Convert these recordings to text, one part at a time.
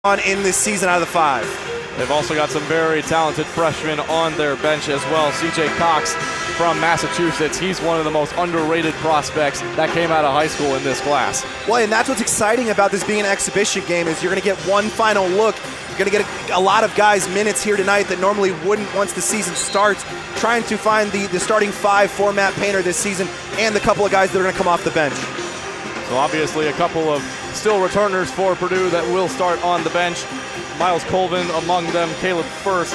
on in this season out of the 5. They've also got some very talented freshmen on their bench as well. C.J. Cox from Massachusetts. He's one of the most underrated prospects that came out of high school in this class. Well, and that's what's exciting about this being an exhibition game is you're going to get one final look. You're going to get a lot of guys minutes here tonight that normally wouldn't once the season starts, trying to find the starting 5 for Matt Painter this season and the couple of guys that are going to come off the bench. So obviously a couple of still returners for Purdue that will start on the bench. Miles Colvin among them, Caleb First,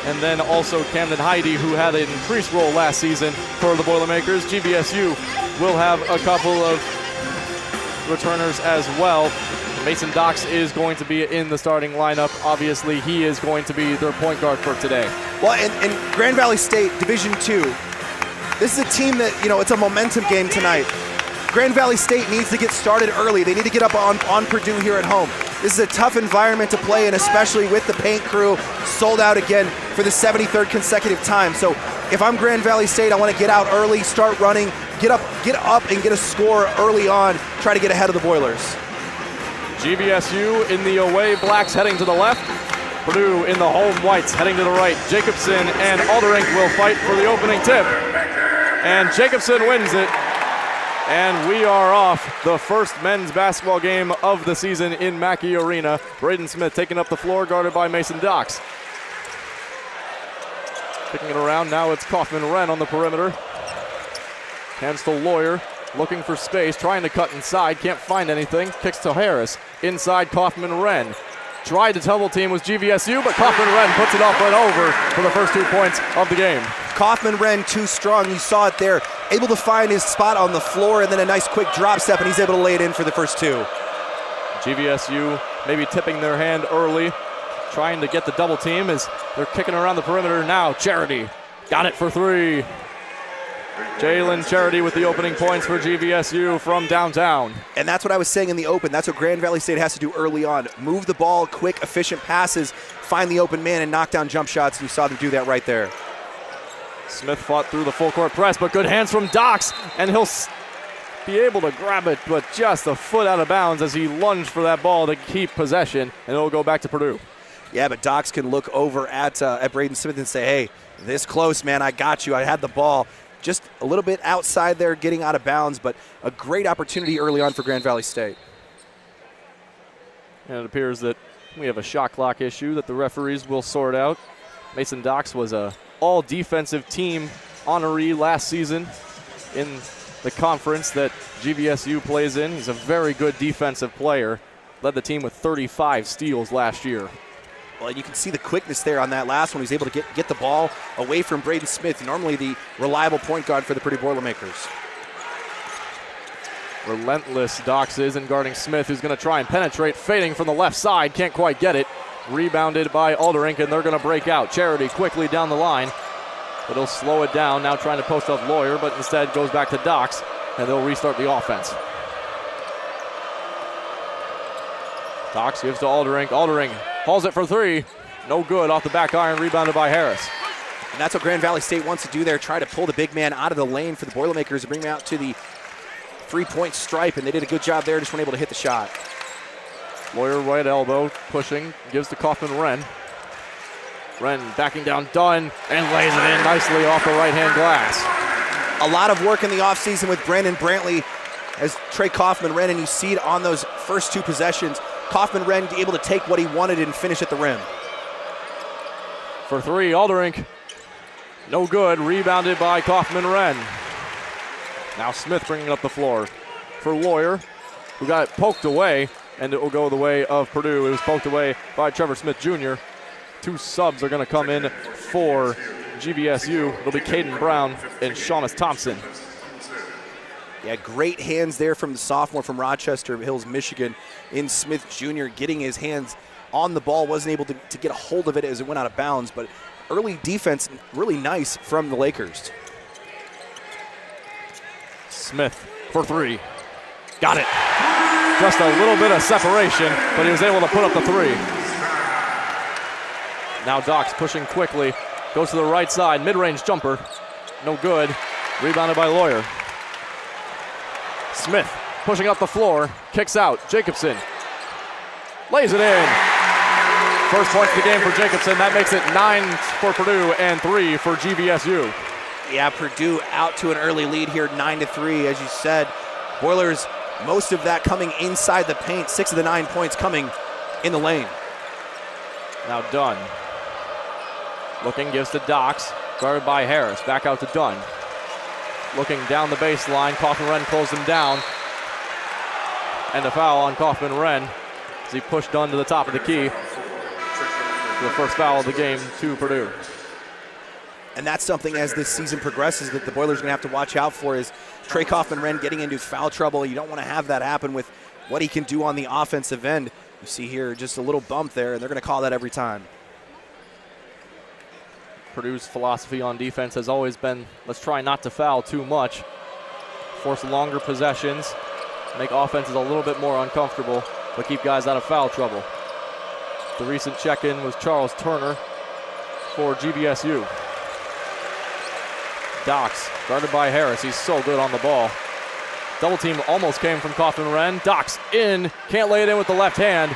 and then also Camden Heide, who had an increased role last season for the Boilermakers. GVSU will have a couple of returners as well. Mason Dox is going to be in the starting lineup. Obviously, he is going to be their point guard for today. Well, and Grand Valley State, Division II, this is a team that, it's a momentum game tonight. Grand Valley State needs to get started early. They need to get up on Purdue here at home. This is a tough environment to play in, especially with the paint crew sold out again for the 73rd consecutive time. So if I'm Grand Valley State, I want to get out early, start running, get up and get a score early on, try to get ahead of the Boilers. GVSU in the away blacks heading to the left. Purdue in the home whites heading to the right. Jacobson and Alderink will fight for the opening tip. And Jacobson wins it. And we are off the first men's basketball game of the season in Mackey Arena. Braden Smith taking up the floor, guarded by Mason Dox. Kicking it around, now it's Kaufman-Wren on the perimeter. Hands to Lawyer, looking for space, trying to cut inside, can't find anything. Kicks to Harris, inside Kaufman-Wren. Tried to double team with GVSU, but Kaufman-Wren puts it up and over for the first 2 points of the game. Kaufman-Wren too strong, you saw it there. Able to find his spot on the floor and then a nice quick drop step, and he's able to lay it in for the first 2. GVSU maybe tipping their hand early, trying to get the double team as they're kicking around the perimeter now. Charity got it for 3. Jalen Charity with the opening points for GVSU from downtown. And that's what I was saying in the open. That's what Grand Valley State has to do early on. Move the ball, quick, efficient passes, find the open man and knock down jump shots. You saw them do that right there. Smith fought through the full court press, but good hands from Dox, and he'll be able to grab it, but just a foot out of bounds as he lunged for that ball to keep possession, and it'll go back to Purdue. Yeah, but Dox can look over at Braden Smith and say, hey, this close, man, I got you. I had the ball. Just a little bit outside there, getting out of bounds, but a great opportunity early on for Grand Valley State. And it appears that we have a shot clock issue that the referees will sort out. Mason Dox was a all-defensive team honoree last season in the conference that GVSU plays in. He's a very good defensive player. Led the team with 35 steals last year. Well, you can see the quickness there on that last one. He's able to get the ball away from Braden Smith, normally the reliable point guard for the Purdue Boilermakers. Relentless Dox is in guarding Smith, who's going to try and penetrate, fading from the left side. Can't quite get it. Rebounded by Alderink, and they're going to break out. Charity quickly down the line, but he'll slow it down. Now trying to post up Lawyer, but instead goes back to Dox, and they'll restart the offense. Dox gives to Alderink. Alderink hauls it for 3. No good off the back iron, rebounded by Harris. And that's what Grand Valley State wants to do there, try to pull the big man out of the lane for the Boilermakers and bring him out to the 3-point stripe, and they did a good job there, just weren't able to hit the shot. Lawyer right elbow, pushing, gives to Kaufman-Wren. Wren backing down Dunn and lays it in nicely off the right-hand glass. A lot of work in the offseason with Brandon Brantley as Trey Kaufman-Wren, and you see it on those first 2 possessions. Kaufman-Wren able to take what he wanted and finish at the rim. For 3, Alderink. No good, rebounded by Kaufman-Wren. Now Smith bringing up the floor for Lawyer, who got poked away, and it will go the way of Purdue. It was poked away by Trevor Smith Jr. 2 subs are going to come in for GVSU. It'll be Caden Brown and Shaunis Thompson. Yeah, great hands there from the sophomore from Rochester Hills, Michigan, in Smith Jr. getting his hands on the ball. Wasn't able to get a hold of it as it went out of bounds, but early defense really nice from the Lakers. Smith for 3. Got it. Just a little bit of separation, but he was able to put up the 3. Now Dox pushing quickly, goes to the right side, mid-range jumper, no good, rebounded by Lawyer. Smith pushing up the floor, kicks out, Jacobson lays it in. First point of the game for Jacobson. That makes it 9 for Purdue and 3 for GVSU. Yeah, Purdue out to an early lead here, 9-3, as you said. Boilers, most of that coming inside the paint. 6 of the 9 points coming in the lane. Now Dunn. Looking, gives to Dox. Guarded by Harris. Back out to Dunn. Looking down the baseline. Kaufman-Renn closed him down. And a foul on Kaufman-Renn as he pushed Dunn to the top of the key. The first foul of the game to Purdue. And that's something as this season progresses that the Boilers are going to have to watch out for is Trey Kaufman-Renn getting into foul trouble. You don't want to have that happen with what he can do on the offensive end. You see here just a little bump there, and they're going to call that every time. Purdue's philosophy on defense has always been, let's try not to foul too much, force longer possessions, make offenses a little bit more uncomfortable, but keep guys out of foul trouble. The recent check-in was Charles Turner for GVSU. Dox, guarded by Harris. He's so good on the ball. Double team almost came from Kaufman-Renn. Dox in, can't lay it in with the left hand.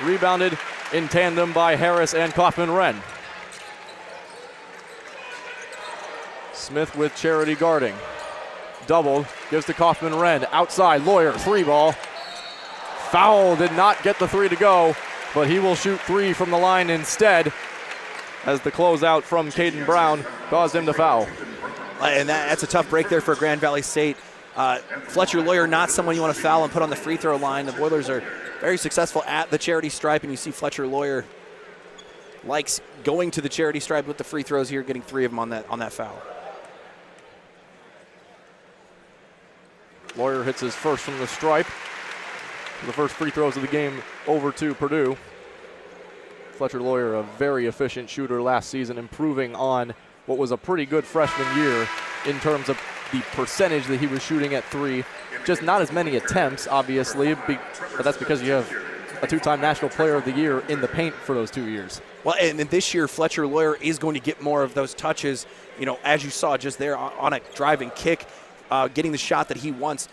Rebounded in tandem by Harris and Kaufman-Renn. Smith with Charity guarding. Doubled, gives to Kaufman-Renn. Outside, Lawyer, 3-ball. Foul, did not get the 3 to go, but he will shoot 3 from the line instead as the closeout from Caden Brown caused him to foul. And that's a tough break there for Grand Valley State. Fletcher Lawyer, not someone you want to foul and put on the free throw line. The Boilers are very successful at the charity stripe, and you see Fletcher Lawyer likes going to the charity stripe with the free throws here, getting 3 of them on that foul. Lawyer hits his first from the stripe. The first free throws of the game over to Purdue. Fletcher Lawyer, a very efficient shooter last season, improving on what was a pretty good freshman year in terms of the percentage that he was shooting at 3. Just not as many attempts, obviously, but that's because you have a 2-time National Player of the Year in the paint for those 2 years. Well, and this year, Fletcher Lawyer is going to get more of those touches, as you saw just there on a driving kick, getting the shot that he wants.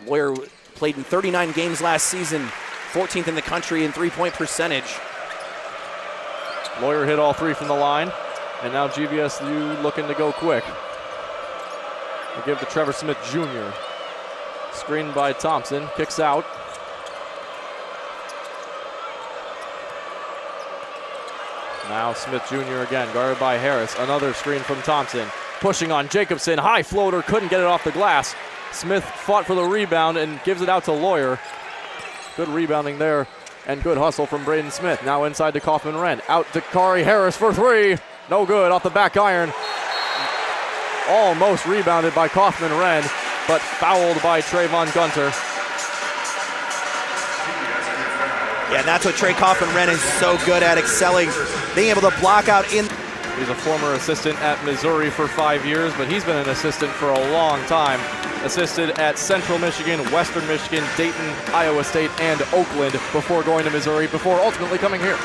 Lawyer played in 39 games last season, 14th in the country in three-point percentage. Lawyer hit all 3 from the line. And now GVSU looking to go quick. They give to Trevor Smith Jr. Screened by Thompson, kicks out. Now Smith Jr. again, guarded by Harris. Another screen from Thompson. Pushing on Jacobson, high floater, couldn't get it off the glass. Smith fought for the rebound and gives it out to Lawyer. Good rebounding there and good hustle from Braden Smith. Now inside to Kaufman-Renn. Out to Kari Harris for 3. No good, off the back iron. Almost rebounded by Kaufman-Renn, but fouled by Trayvon Gunter. Yeah, and that's what Trey Kaufman-Renn is so good at, excelling, being able to block out in. He's a former assistant at Missouri for 5 years, but he's been an assistant for a long time. Assisted at Central Michigan, Western Michigan, Dayton, Iowa State, and Oakland before going to Missouri, before ultimately coming here.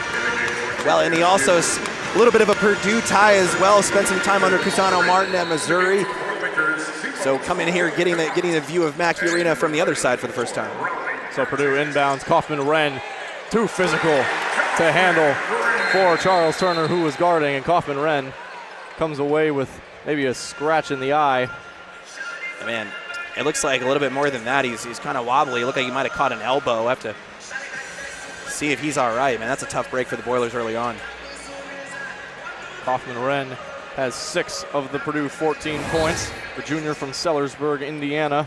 Well, and he also a little bit of a Purdue tie as well. Spent some time under Cusano Martin at Missouri. So coming here, getting the view of Mackey Arena from the other side for the first time. So Purdue inbounds. Kaufman-Renn, too physical to handle for Charles Turner, who was guarding, and Kaufman-Renn comes away with maybe a scratch in the eye. Man, it looks like a little bit more than that. He's kind of wobbly. It looked like he might have caught an elbow. We'll have to see if he's all right, man. That's a tough break for the Boilers early on. Kaufman-Renn has 6 of the Purdue 14 points. The junior from Sellersburg, Indiana.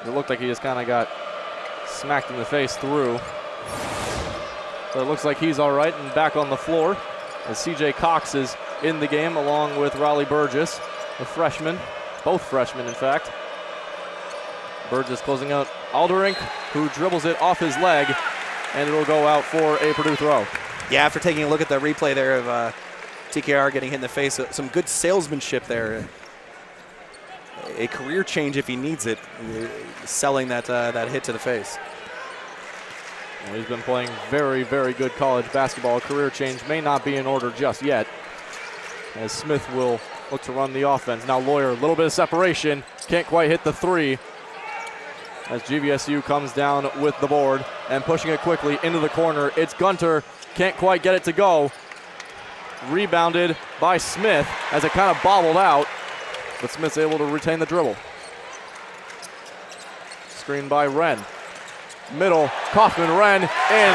It looked like he just kind of got smacked in the face through. But it looks like he's all right and back on the floor as C.J. Cox is in the game along with Raleigh Burgess, the freshman. Both freshmen, in fact. Burgess closing out Alderink, who dribbles it off his leg, and it'll go out for a Purdue throw. Yeah, after taking a look at the replay there of TKR getting hit in the face, some good salesmanship there. A career change if he needs it, selling that hit to the face. Well, he's been playing very, very good college basketball. A career change may not be in order just yet, as Smith will look to run the offense. Now Lawyer, a little bit of separation, can't quite hit the 3. As GVSU comes down with the board and pushing it quickly into the corner. It's Gunter can't quite get it to go. Rebounded by Smith as it kind of bobbled out, but Smith's able to retain the dribble. Screen by Wren. Middle, Kaufman-Wren in.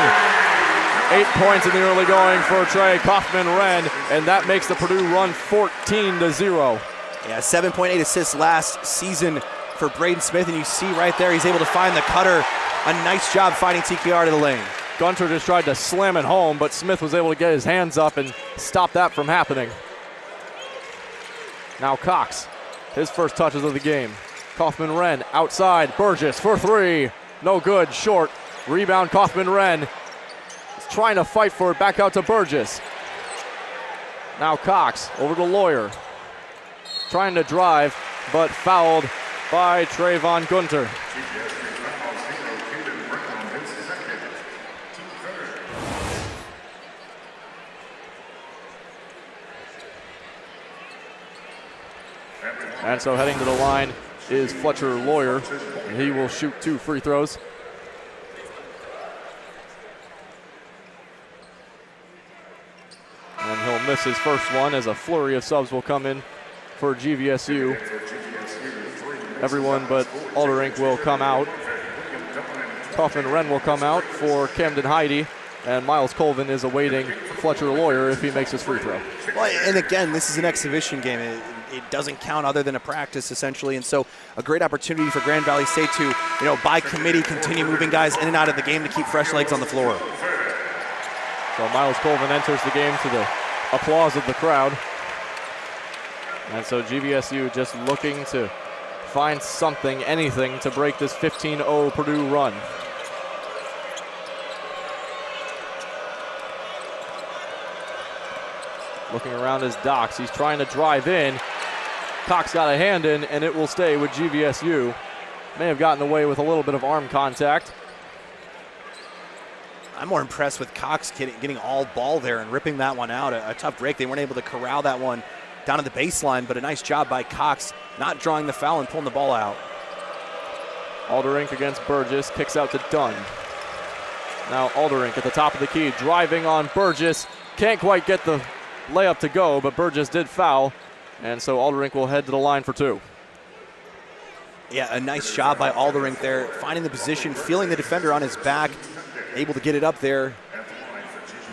8 points in the early going for Trey Kaufman-Wren, and that makes the Purdue run 14-0. Yeah, 7.8 assists last season for Braden Smith, and you see right there he's able to find the cutter. A nice job finding TKR to the lane. Gunter just tried to slam it home, but Smith was able to get his hands up and stop that from happening. Now Cox, his first touches of the game. Kaufman-Wren outside, Burgess for three. No good, short. Rebound Kaufman-Wren. Trying to fight for it, back out to Burgess. Now Cox over to Lawyer. Trying to drive, but fouled by Trayvon Gunter. And so heading to the line is Fletcher Lawyer. He will shoot 2 free throws. And he'll miss his first one as a flurry of subs will come in for GVSU. Everyone but Alderink will come out. Kaufman-Wren will come out for Camden Heide, and Miles Colvin is awaiting Fletcher Lawyer if he makes his free throw. Well, and again, this is an exhibition game. It doesn't count other than a practice, essentially, and so a great opportunity for Grand Valley State to, by committee, continue moving guys in and out of the game to keep fresh legs on the floor. So Miles Colvin enters the game to the applause of the crowd. And so GVSU just looking to find something, anything, to break this 15-0 Purdue run. Looking around his docks, he's trying to drive in. Cox got a hand in, and it will stay with GVSU. May have gotten away with a little bit of arm contact. I'm more impressed with Cox getting all ball there and ripping that one out. A tough break. They weren't able to corral that one down to the baseline, but a nice job by Cox not drawing the foul and pulling the ball out. Alderink against Burgess, kicks out to Dunn. Now Alderink at the top of the key, driving on Burgess. Can't quite get the layup to go, but Burgess did foul, and so Alderink will head to the line for 2. Yeah, a nice job by Alderink there, finding the position, feeling the defender on his back, able to get it up there.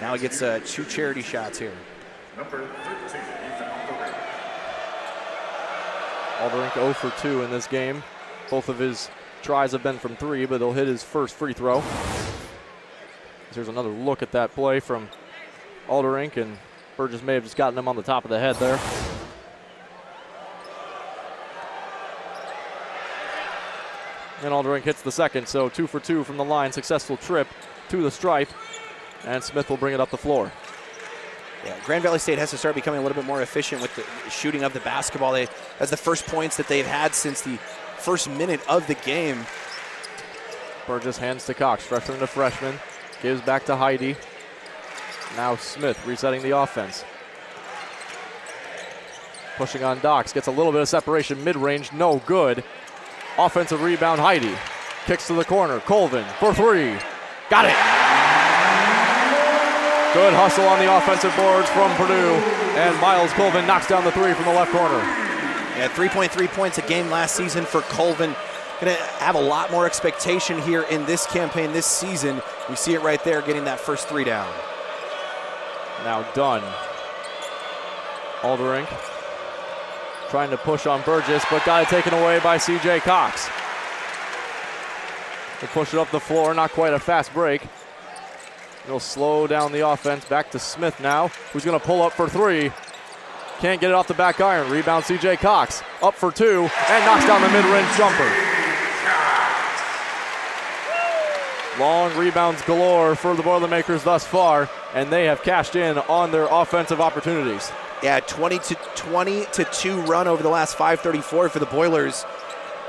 Now he gets 2 charity shots here. Alderink 0 for 2 in this game. Both of his tries have been from 3, but he'll hit his first free throw. Here's another look at that play from Alderink, and Burgess may have just gotten him on the top of the head there. And Alderink hits the second, so 2 for 2 from the line. Successful trip to the stripe, and Smith will bring it up the floor. Yeah, Grand Valley State has to start becoming a little bit more efficient with the shooting of the basketball. That's the first points that they've had since the first minute of the game. Burgess hands to Cox, freshman to freshman, gives back to Heide. Now Smith resetting the offense. Pushing on Dox, gets a little bit of separation mid-range, no good. Offensive rebound, Heide. Kicks to the corner, Colvin for 3. Got it! Good hustle on the offensive boards from Purdue, and Miles Colvin knocks down the 3 from the left corner. Yeah, 3.3 points a game last season for Colvin. Gonna have a lot more expectation here in this campaign this season. We see it right there, getting that first 3 down. Now Dunn. Alderink trying to push on Burgess, but got it taken away by CJ Cox. They push it up the floor, not quite a fast break. It'll slow down the offense. Back to Smith now, who's going to pull up for 3. Can't get it off the back iron. Rebound CJ Cox. Up for 2 and knocks down the mid-range jumper. Long rebounds galore for the Boilermakers thus far, and they have cashed in on their offensive opportunities. Yeah, 20-2 run over the last 5:34 for the Boilers.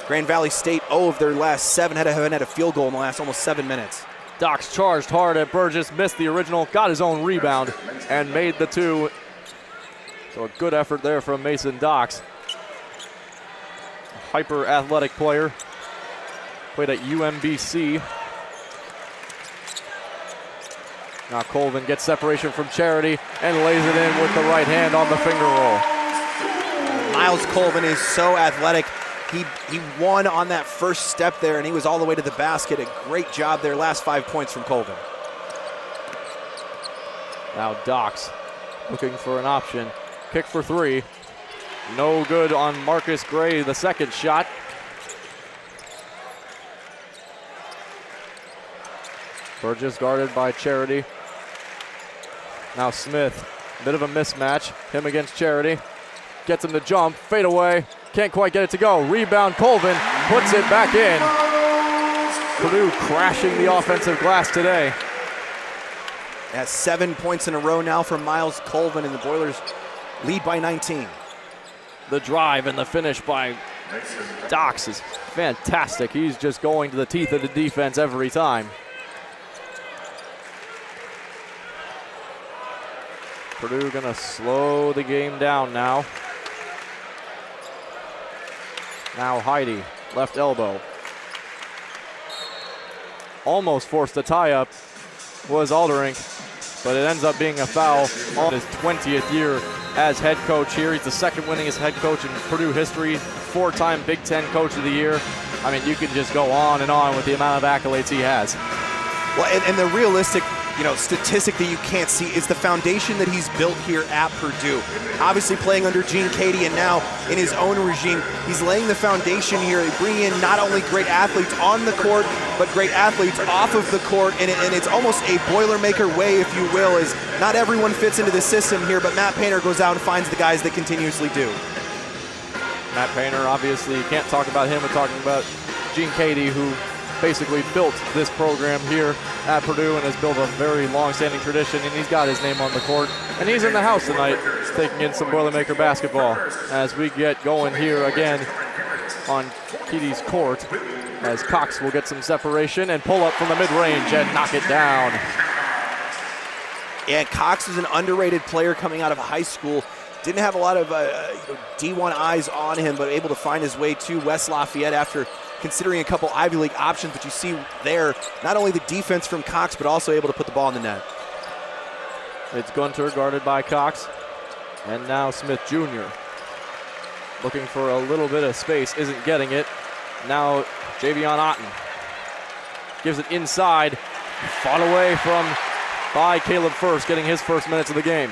Grand Valley State 0 of their last 7 haven't had a field goal in the last almost 7 minutes. Dox charged hard at Burgess, missed the original, got his own rebound, and made the 2. So a good effort there from Mason Dox. A hyper-athletic player. Played at UMBC. Now Colvin gets separation from Charity and lays it in with the right hand on the finger roll. Miles Colvin is so athletic. He won on that first step there, and he was all the way to the basket. A great job there. Last 5 points from Colvin. Now Dox looking for an option. Kick for three. No good on Marcus Gray, the second shot. Burgess guarded by Charity. Now Smith, bit of a mismatch. Him against Charity. Gets him to jump, fade away. Can't quite get it to go. Rebound, Colvin puts it back in. Purdue crashing the offensive glass today. At 7 points in a row now from Miles Colvin, and the Boilers lead by 19. The drive and the finish by Dox is fantastic. He's just going to the teeth of the defense every time. Purdue gonna slow the game down now. Now Heidi, left elbow. Almost forced a tie-up was Alderink, but it ends up being a foul on his 20th year as head coach here. He's the second winningest head coach in Purdue history, 4-time Big Ten Coach of the Year. I mean, you can just go on and on with the amount of accolades he has. Well, and the realistic, statistic that you can't see is the foundation that he's built here at Purdue. Obviously playing under Gene Cady, and now in his own regime, he's laying the foundation here, bringing in not only great athletes on the court, but great athletes off of the court, and it's almost a Boilermaker way, if you will, is not everyone fits into the system here, but Matt Painter goes out and finds the guys that continuously do. Matt Painter, obviously, you can't talk about him without talking about Gene Cady, who basically built this program here at Purdue and has built a very long-standing tradition, and he's got his name on the court. And he's in the house tonight taking in some Boilermaker basketball as we get going here again on Cady's court, as Cox will get some separation and pull up from the mid-range and knock it down. And Cox is an underrated player coming out of high school. Didn't have a lot of D1 eyes on him, but able to find his way to West Lafayette after considering a couple Ivy League options. But you see there, not only the defense from Cox, but also able to put the ball in the net. It's Gunter guarded by Cox. And now Smith Jr. looking for a little bit of space, isn't getting it. Now Javion Otten gives it inside, fought away from by Caleb First, getting his first minutes of the game.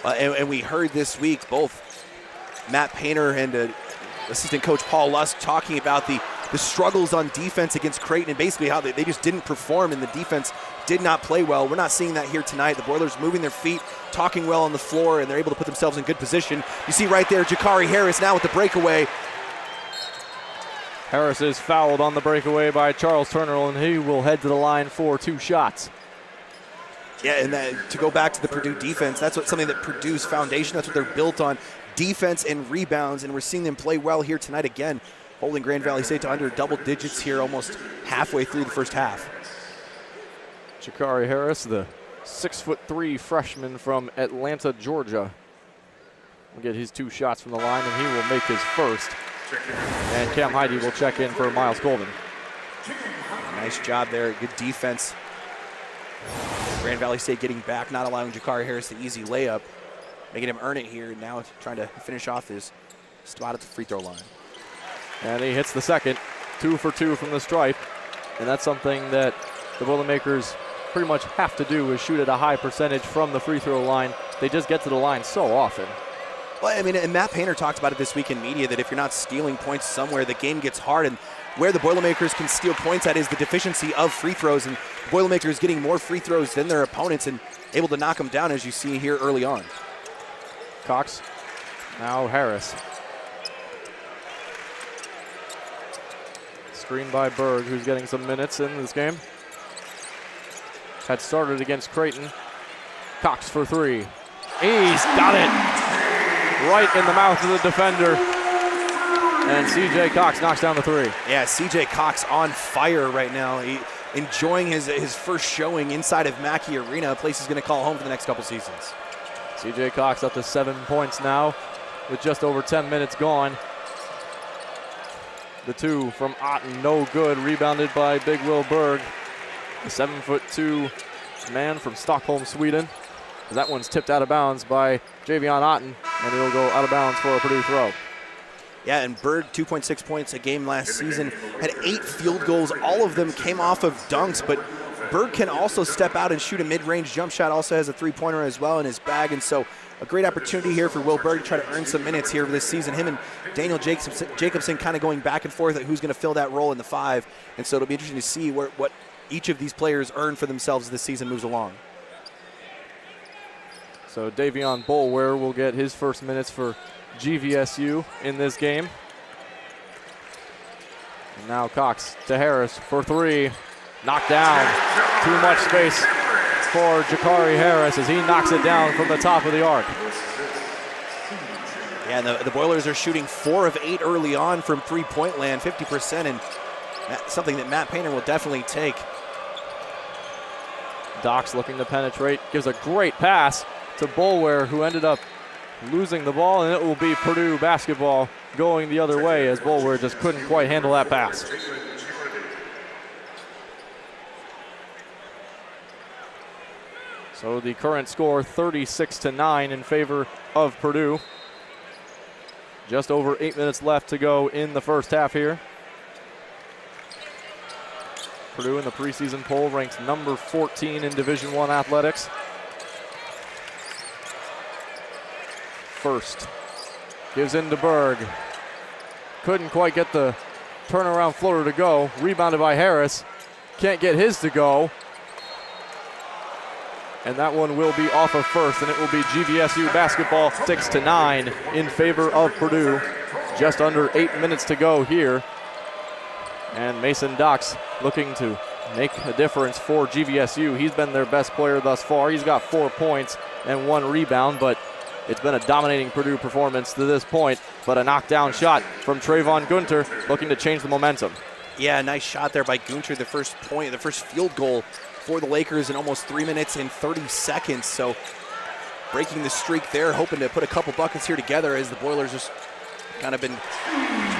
And we heard this week both Matt Painter and assistant coach Paul Lusk talking about the struggles on defense against Creighton, and basically how they just didn't perform and the defense did not play well. We're not seeing that here tonight. The Boilers moving their feet, talking well on the floor, and they're able to put themselves in good position. You see right there, Jakari Harris now with the breakaway. Harris is fouled on the breakaway by Charles Turner, and he will head to the line for 2 shots. Yeah, and to go back to the Purdue defense, that's something that Purdue's foundation, that's what they're built on, defense and rebounds, and we're seeing them play well here tonight again, holding Grand Valley State to under double digits here almost halfway through the first half. Jakari Harris, the 6'3" freshman from Atlanta, Georgia, will get his 2 shots from the line, and he will make his first. And Cam Heidi will check in for Miles Colvin. Nice job there, good defense. Grand Valley State getting back, not allowing Jakari Harris the easy layup, making him earn it here. Now trying to finish off his spot at the free throw line. And he hits the second, 2 for 2 from the stripe. And that's something that the Boilermakers pretty much have to do, is shoot at a high percentage from the free throw line. They just get to the line so often. Well, I mean, and Matt Painter talked about it this week in media, that if you're not stealing points somewhere, the game gets hard. And where the Boilermakers can steal points at is the deficiency of free throws. And Boilermakers getting more free throws than their opponents and able to knock them down, as you see here early on. Cox, now Harris. Screen by Berg, who's getting some minutes in this game. Had started against Creighton. Cox for 3. He's got it right in the mouth of the defender. And C.J. Cox knocks down the 3. Yeah, C.J. Cox on fire right now. He enjoying his first showing inside of Mackey Arena, a place he's going to call home for the next couple seasons. C.J. Cox up to 7 points now with just over 10 minutes gone. The 2 from Otten, no good. Rebounded by Big Will Berg. The 7'2" man from Stockholm, Sweden. That one's tipped out of bounds by Javion Otten, and it'll go out of bounds for a Purdue throw. Yeah, and Berg, 2.6 points a game last season, had 8 field goals. All of them came off of dunks, but Berg can also step out and shoot a mid-range jump shot, also has a three-pointer as well in his bag, and so a great opportunity here for Will Berg to try to earn some minutes here this season. Him and Daniel Jacobson kind of going back and forth at who's going to fill that role in the 5, and so it'll be interesting to see what each of these players earn for themselves as this season moves along. So Davion Boulware will get his first minutes for GVSU in this game. And now Cox to Harris for 3. Knocked down. Too much space for Jakari Harris as he knocks it down from the top of the arc. Yeah, and the Boilers are shooting 4 of 8 early on from three-point land, 50%, and that's something that Matt Painter will definitely take. Dox looking to penetrate, gives a great pass to Boulware, who ended up losing the ball, and it will be Purdue basketball going the other way as Boulware just couldn't quite handle that pass. So the current score 36-9 in favor of Purdue. Just over 8 minutes left to go in the first half here. Purdue in the preseason poll ranks number 14 in Division I athletics. First gives in to Berg. Couldn't quite get the turnaround floater to go. Rebounded by Harris. Can't get his to go. And that one will be off of First, and it will be GVSU basketball 6-9 in favor of Purdue. Just under 8 minutes to go here. And Mason Dox looking to make a difference for GVSU. He's been their best player thus far. He's got 4 points and 1 rebound, but it's been a dominating Purdue performance to this point. But a knockdown shot from Trayvon Gunter looking to change the momentum. Yeah, nice shot there by Gunter, the first field goal for the Lakers in almost 3 minutes and 30 seconds. So breaking the streak there, hoping to put a couple buckets here together as the Boilers just kind of been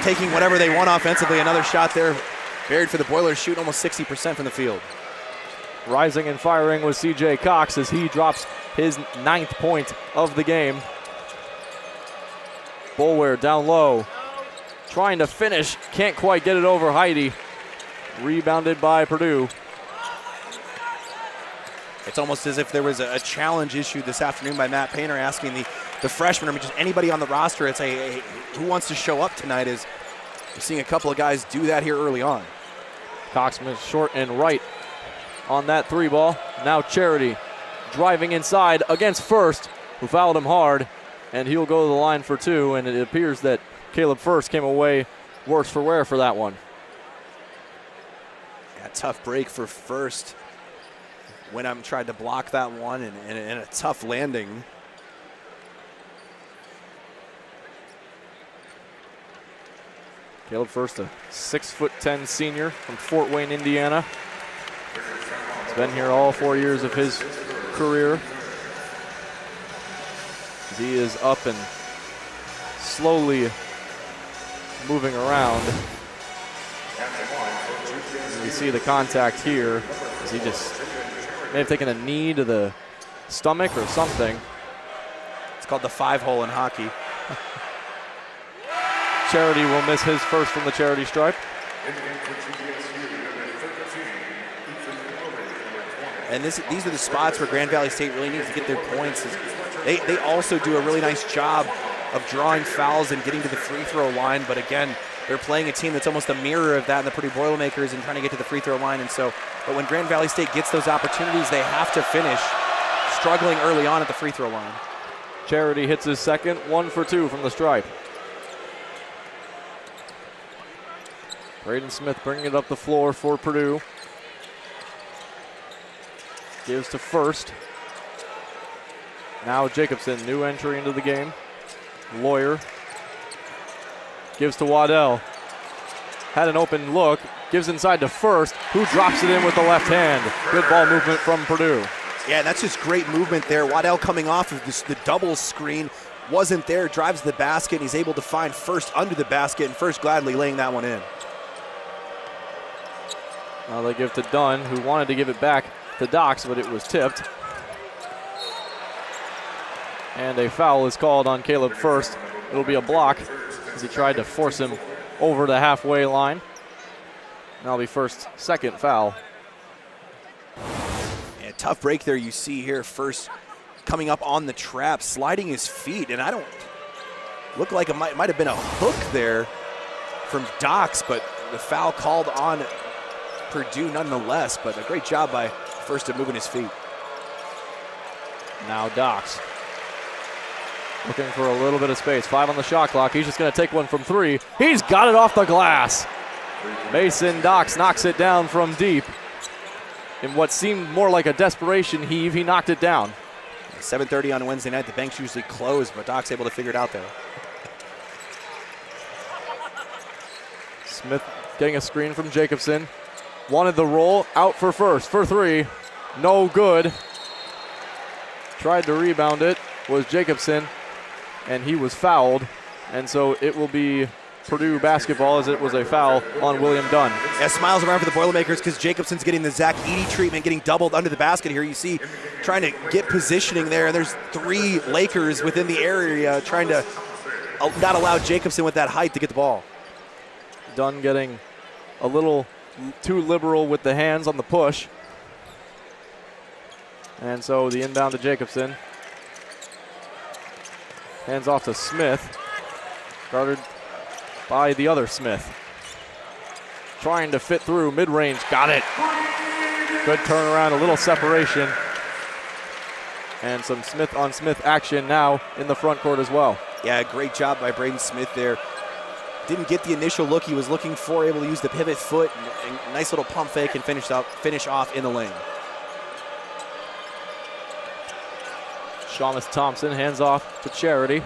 taking whatever they want offensively. Another shot there buried for the Boilers, shooting almost 60% from the field. Rising and firing was CJ Cox as he drops his 9th point of the game. Boulware down low, trying to finish, can't quite get it over Heidi. Rebounded by Purdue. It's almost as if there was a challenge issued this afternoon by Matt Painter asking the freshman, or just anybody on the roster, it's who wants to show up tonight, is we're seeing a couple of guys do that here early on. Cox missed short and right on that 3 ball. Now Charity driving inside against First, who fouled him hard, and he'll go to the line for 2, and it appears that Caleb First came away worse for wear for that one. Yeah, tough break for First. Wenham tried to block that one, and a tough landing. Caleb First, a 6'10" senior from Fort Wayne, Indiana. He's been here all 4 years of his career. He is up and slowly moving around. You see the contact here as he just may have taken a knee to the stomach or something. It's called the 5-hole in hockey. Charity will miss his first from the Charity stripe. And these are the spots where Grand Valley State really needs to get their points. They also do a really nice job of drawing fouls and getting to the free throw line, but again, they're playing a team that's almost a mirror of that in the Purdue Boilermakers and trying to get to the free throw line. And so, but when Grand Valley State gets those opportunities, they have to finish, struggling early on at the free throw line. Charity hits his second, 1 for 2 from the stripe. Braden Smith bringing it up the floor for Purdue. Gives to First. Now Jacobson, new entry into the game. Lawyer. Gives to Waddell. Had an open look. Gives inside to First, who drops it in with the left hand. Good ball movement from Purdue. Yeah, that's just great movement there. Waddell coming off of the double screen. Wasn't there, drives the basket, and he's able to find First under the basket, and First gladly laying that one in. Now they give to Dunn, who wanted to give it back to Dox, but it was tipped. And a foul is called on Caleb First. It'll be a block as he tried to force him over the halfway line. And that'll be First's second foul. Yeah, tough break there you see here. First coming up on the trap, sliding his feet, and I don't look like it might have been a hook there from Dox, but the foul called on Purdue nonetheless, but a great job by First at moving his feet. Now Dox looking for a little bit of space. 5 on the shot clock. He's just going to take one from 3. He's got it off the glass. Mason Dox knocks it down from deep. In what seemed more like a desperation heave, he knocked it down. 7:30 on a Wednesday night. The bank's usually closed, but Dox able to figure it out there. Smith getting a screen from Jacobson. Wanted the roll, out for First, for 3. No good. Tried to rebound it, was Jacobson, and he was fouled. And so it will be Purdue basketball as it was a foul on William Dunn. Yeah, smiles around for the Boilermakers because Jacobson's getting the Zach Edey treatment, getting doubled under the basket here. You see trying to get positioning there, and there's 3 Lakers within the area trying to not allow Jacobson with that height to get the ball. Dunn getting a little too liberal with the hands on the push. And so the inbound to Jacobson. Hands off to Smith. Guarded by the other Smith. Trying to fit through mid-range. Got it. Good turnaround, a little separation. And some Smith on Smith action now in the front court as well. Yeah, great job by Braden Smith there. Didn't get the initial look he was looking for, able to use the pivot foot, and nice little pump fake and finish off in the lane. Shamus Thompson hands off to Charity.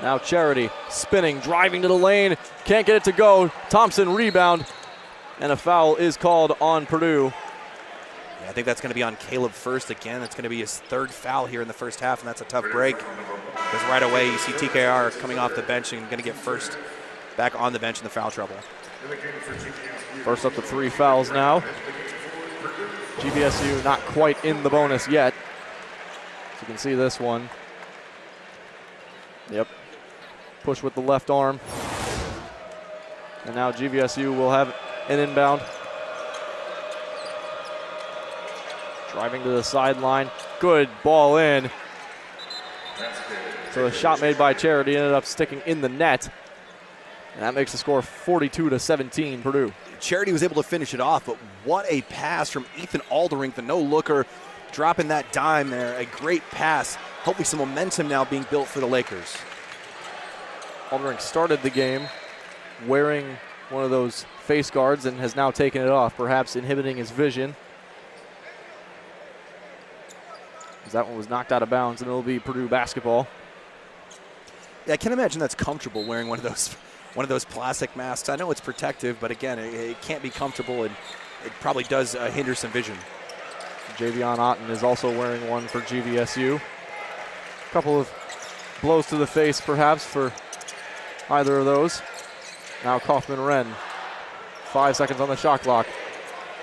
Now Charity spinning, driving to the lane, can't get it to go. Thompson rebound, and a foul is called on Purdue. Yeah, I think that's going to be on Caleb First again. That's going to be his 3rd foul here in the first half, and that's a tough break. Because right away you see TKR coming off the bench and going to get First back on the bench in the foul trouble. First up to 3 fouls now. GVSU not quite in the bonus yet. So you can see this one. Yep. Push with the left arm. And now GVSU will have an inbound. Driving to the sideline. Good ball in. So a shot made by Charity ended up sticking in the net. And that makes the score 42-17 Purdue. Charity was able to finish it off, but what a pass from Ethan Alderink, the no-looker, dropping that dime there. A great pass. Hopefully some momentum now being built for the Lakers. Alderink started the game wearing one of those face guards and has now taken it off, perhaps inhibiting his vision. As that one was knocked out of bounds, and it'll be Purdue basketball. Yeah, I can't imagine that's comfortable wearing one of those plastic masks. I know it's protective, but again, it can't be comfortable, and it probably does hinder some vision. Javion Otten is also wearing one for GVSU. A couple of blows to the face, perhaps, for either of those. Now Kaufman-Wren, 5 seconds on the shot clock.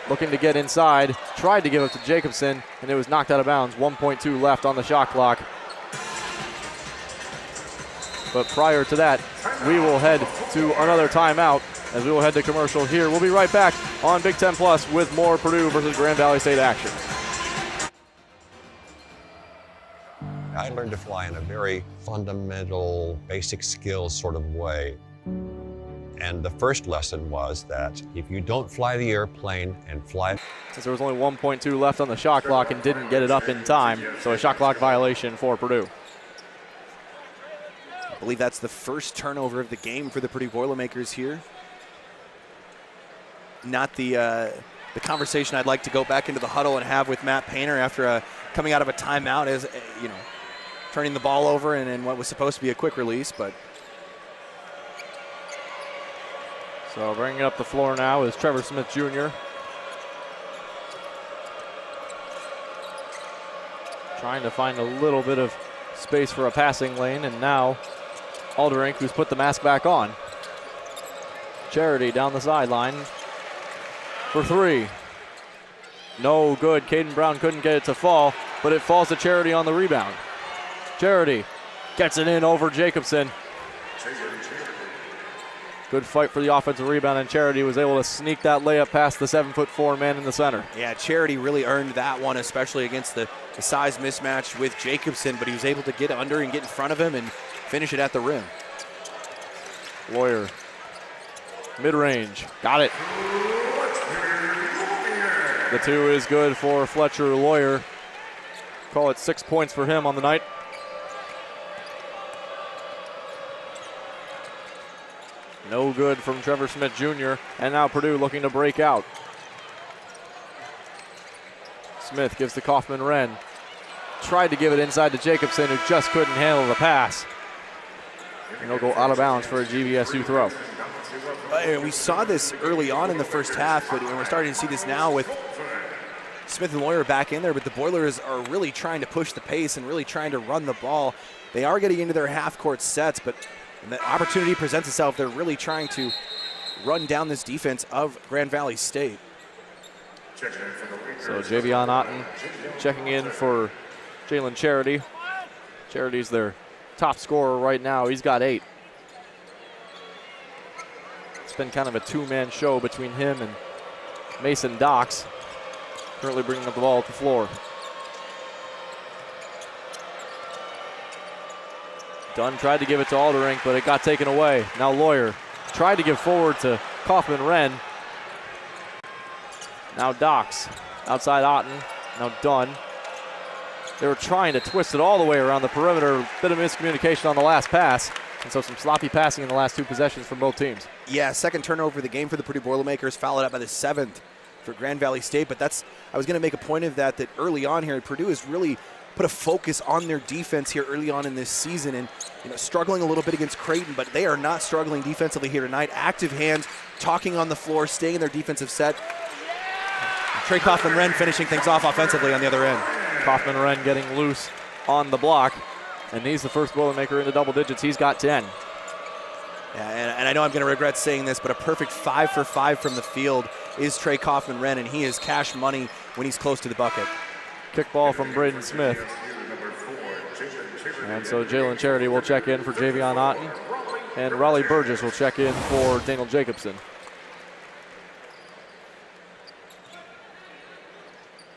Looking to get inside, tried to give it to Jacobson, and it was knocked out of bounds. 1.2 left on the shot clock. But prior to that, we will head to another timeout as we will head to commercial here. We'll be right back on Big Ten Plus with more Purdue versus Grand Valley State action. I learned to fly in a very fundamental, basic skills sort of way. And the first lesson was that if you don't fly the airplane and fly... Since there was only 1.2 left on the shot clock and didn't get it up in time, so a shot clock violation for Purdue. I believe that's the first turnover of the game for the Purdue Boilermakers here. Not the conversation I'd like to go back into the huddle and have with Matt Painter after coming out of a timeout, as turning the ball over and what was supposed to be a quick release, but. So bringing up the floor now is Trevor Smith Jr. Trying to find a little bit of space for a passing lane, and now Alderink, who's put the mask back on. Charity down the sideline for 3. No good. Caden Brown couldn't get it to fall, but it falls to Charity on the rebound. Charity gets it in over Jacobson. Good fight for the offensive rebound, and Charity was able to sneak that layup past the 7'4" man in the center. Yeah, Charity really earned that one, especially against the size mismatch with Jacobson, but he was able to get under and get in front of him and finish it at the rim. Lawyer, mid-range, got it. The two is good for Fletcher Lawyer. Call it 6 points for him on the night. No good from Trevor Smith Jr. And now Purdue looking to break out. Smith gives to Kaufman-Wren. Tried to give it inside to Jacobson, who just couldn't handle the pass. And he'll go out of bounds for a GVSU throw. We saw this early on in the first half, but we're starting to see this now with Smith and Lawyer back in there, but the Boilers are really trying to push the pace and really trying to run the ball. They are getting into their half-court sets, but when the opportunity presents itself, they're really trying to run down this defense of Grand Valley State. So Javion Otten checking in for Jalen Charity. Charity's their top scorer right now. He's got 8. It's been kind of a two-man show between him and Mason Docks, currently bringing up the ball at the floor. Dunn tried to give it to Alderink, but it got taken away. Now Lawyer tried to give forward to Kaufman-Wren. Now Docks, outside Otten, now Dunn. They were trying to twist it all the way around the perimeter. Bit of miscommunication on the last pass, and so some sloppy passing in the last 2 possessions from both teams. Yeah, second turnover of the game for the Purdue Boilermakers, followed up by the 7th for Grand Valley State, but I was going to make a point of that early on here, Purdue has really put a focus on their defense here early on in this season, and struggling a little bit against Creighton, but they are not struggling defensively here tonight. Active hands, talking on the floor, staying in their defensive set. Trey Kaufman-Wren finishing things off offensively on the other end. Kaufman-Wren getting loose on the block, and he's the first Boilermaker into double digits. He's got 10. Yeah, and I know I'm going to regret saying this, but a perfect 5 for 5 from the field is Trey Kaufman-Wren, and he is cash money when he's close to the bucket. Kickball from Braden Smith. And so Jalen Charity will check in for Javion Otten, and Raleigh Burgess will check in for Daniel Jacobson.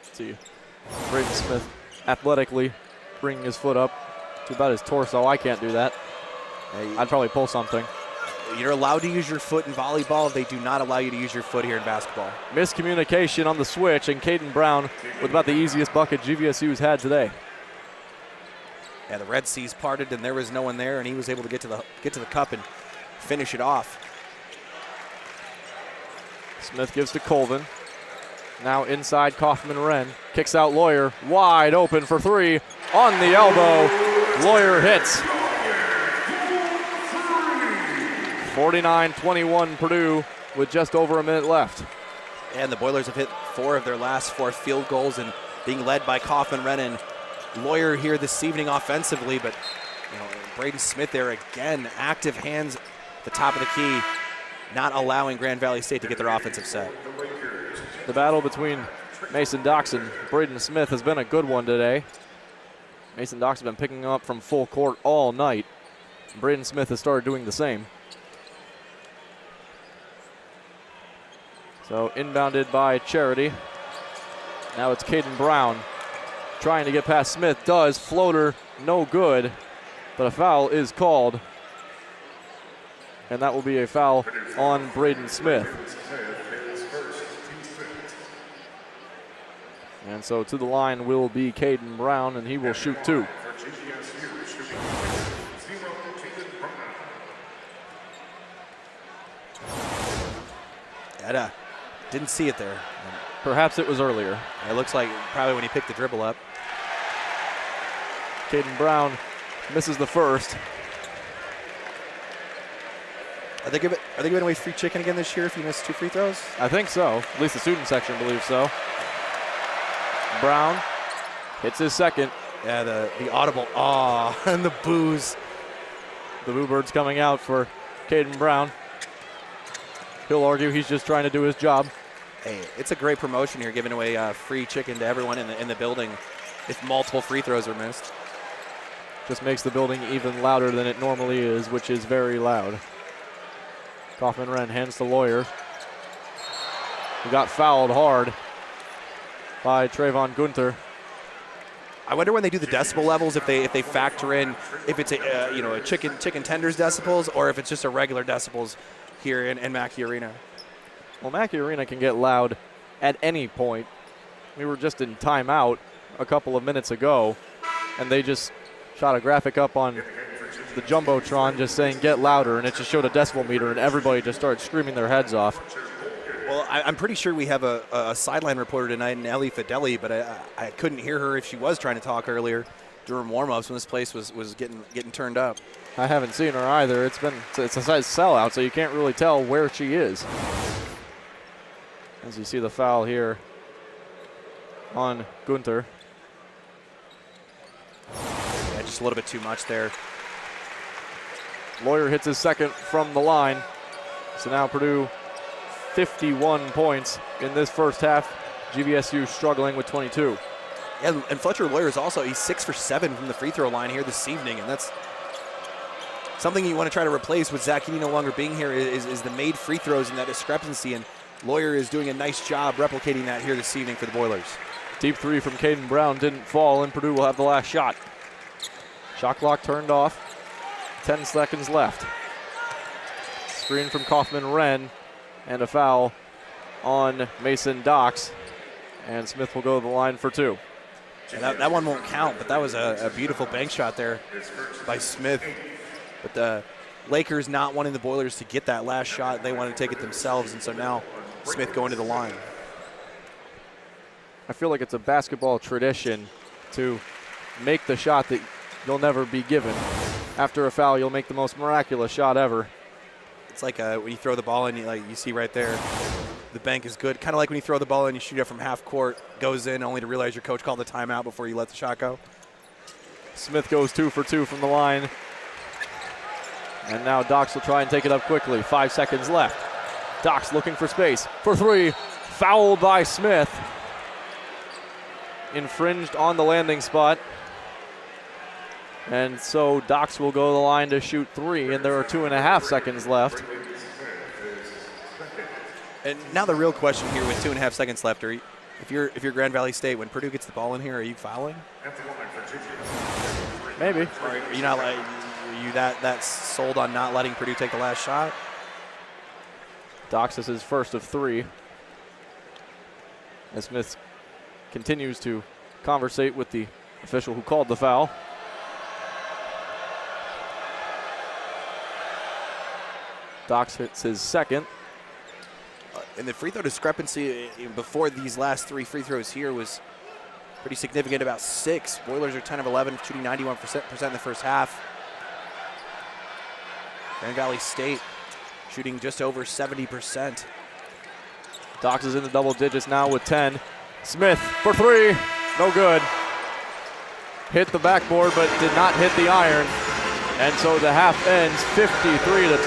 Let's see, Braden Smith athletically bringing his foot up to about his torso. I can't do that. I'd probably pull something. You're allowed to use your foot in volleyball. They do not allow you to use your foot here in basketball. Miscommunication on the switch, and Caden Brown with about the easiest bucket GVSU's had today. Yeah, the Red Seas parted, and there was no one there, and he was able to get to the cup and finish it off. Smith gives to Colvin. Now inside Kaufman-Wren. Kicks out Lawyer. Wide open for 3. On the elbow. Lawyer hits. 49-21 Purdue with just over a minute left. And the Boilers have hit 4 of their last 4 field goals, and being led by Kaufman-Wren and Lawyer here this evening offensively, but Braden Smith there again, active hands at the top of the key, not allowing Grand Valley State to get their offensive set. The battle between Mason Docks and Braden Smith has been a good one today. Mason Docks has been picking up from full court all night. Braden Smith has started doing the same. So inbounded by Charity. Now it's Caden Brown trying to get past Smith. Does. Floater, no good. But a foul is called. And that will be a foul on Braden Smith. And so to the line will be Caden Brown, and he will shoot 2. Didn't see it there. Perhaps it was earlier. It looks like probably when he picked the dribble up. Caden Brown misses the first. Are they giving away free chicken again this year if you miss 2 free throws? I think so. At least the student section believes so. Brown hits his second. Yeah, the audible awe and the boos. The Boo Birds coming out for Caden Brown. He'll argue he's just trying to do his job. Hey, it's a great promotion here, giving away free chicken to everyone in the building if multiple free throws are missed. Just makes the building even louder than it normally is, which is very loud. Kaufman-Renn hands to Lawyer, who got fouled hard by Trayvon Gunther. I wonder when they do the decibel levels if they factor in if it's a chicken tenders decibels or if it's just a regular decibels here in Mackey Arena. Well, Mackey Arena can get loud at any point. We were just in timeout a couple of minutes ago, and they just shot a graphic up on the Jumbotron just saying get louder, and it just showed a decibel meter, and everybody just started screaming their heads off. Well, I'm pretty sure we have a sideline reporter tonight in Ellie Fideli, but I couldn't hear her if she was trying to talk earlier during warm-ups when this place was getting turned up. I haven't seen her either. It's a size sellout, so you can't really tell where she is. As you see the foul here on Gunther. Yeah, just a little bit too much there. Lawyer hits his second from the line. So now Purdue 51 points in this first half. GVSU struggling with 22. Yeah, and Fletcher Lawyer is also, he's 6 for 7 from the free throw line here this evening, and that's something you want to try to replace with Zach Heaney no longer being here is the made free throws and that discrepancy, and Lawyer is doing a nice job replicating that here this evening for the Boilers. Deep three from Caden Brown didn't fall, and Purdue will have the last shot. Shot clock turned off. 10 seconds left. Screen from Kaufman-Renn, and a foul on Mason Docks. And Smith will go to the line for two. Yeah, that one won't count, but that was a beautiful bank shot there by Smith. But the Lakers not wanting the Boilers to get that last shot. They want to take it themselves, and so now Smith going to the line. I feel like it's a basketball tradition to make the shot that you'll never be given. After a foul, you'll make the most miraculous shot ever. It's like when you throw the ball in, you see right there, the bank is good. Kind of like when you throw the ball in, you shoot it from half court, goes in, only to realize your coach called the timeout before you let the shot go. Smith goes 2 for 2 from the line. And now Docks will try and take it up quickly. 5 seconds left. Docks looking for space for three. Fouled by Smith. Infringed on the landing spot. And so Docks will go to the line to shoot three, and there are 2.5 seconds left. And now the real question here with 2.5 seconds left, if you're Grand Valley State, when Purdue gets the ball in here, are you fouling? Maybe. Or are you not that sold on not letting Purdue take the last shot? Docks is his first of three. As Smith continues to conversate with the official who called the foul. Docks hits his second. And the free throw discrepancy before these last three free throws here was pretty significant, about 6. Boilers are 10 of 11, shooting 91% in the first half. Grand Valley State shooting just over 70%. Docks is in the double digits now with 10. Smith for three, no good. Hit the backboard but did not hit the iron. And so the half ends 53-25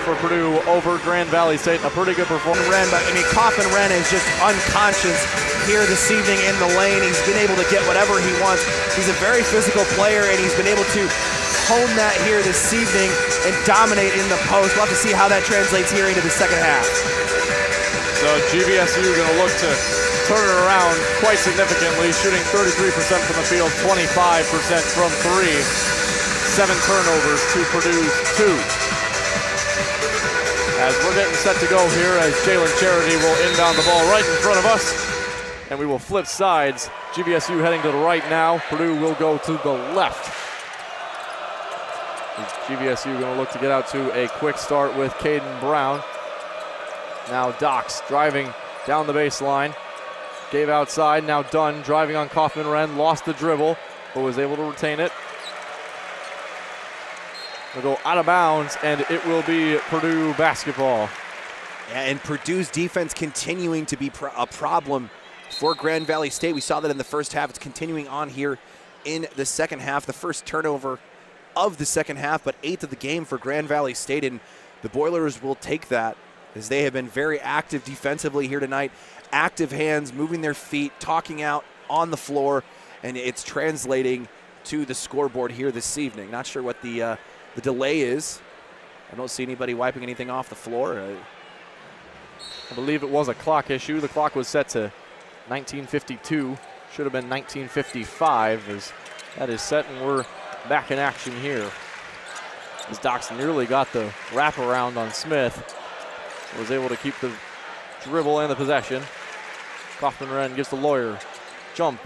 for Purdue over Grand Valley State. A pretty good performance. Kaufman-Renn is just unconscious here this evening in the lane. He's been able to get whatever he wants. He's a very physical player, and he's been able to hone that here this evening and dominate in the post. We'll have to see how that translates here into the second half. So GVSU going to look to turn it around quite significantly, shooting 33% from the field, 25% from three. 7 turnovers to Purdue's 2. As we're getting set to go here, as Jalen Charity will inbound the ball right in front of us, and we will flip sides. GVSU heading to the right now. Purdue will go to the left. GVSU going to look to get out to a quick start with Caden Brown. Now Docks driving down the baseline. Gave outside, now Dunn driving on Kaufman-Renn, lost the dribble, but was able to retain it. Will go out of bounds, and it will be Purdue basketball. Yeah, and Purdue's defense continuing to be a problem for Grand Valley State. We saw that in the first half. It's continuing on here in the second half. The first turnover of the second half, but 8th of the game for Grand Valley State, and the Boilers will take that as they have been very active defensively here tonight. Active hands, moving their feet, talking out on the floor, and it's translating to the scoreboard here this evening. Not sure what the delay is. I don't see anybody wiping anything off the floor. I believe it was a clock issue. The clock was set to 1952. Should have been 1955, as that is set, and we're back in action here. As Dox nearly got the wraparound on Smith, was able to keep the dribble and the possession. Kaufman-Renn gives to Lawyer. Jump,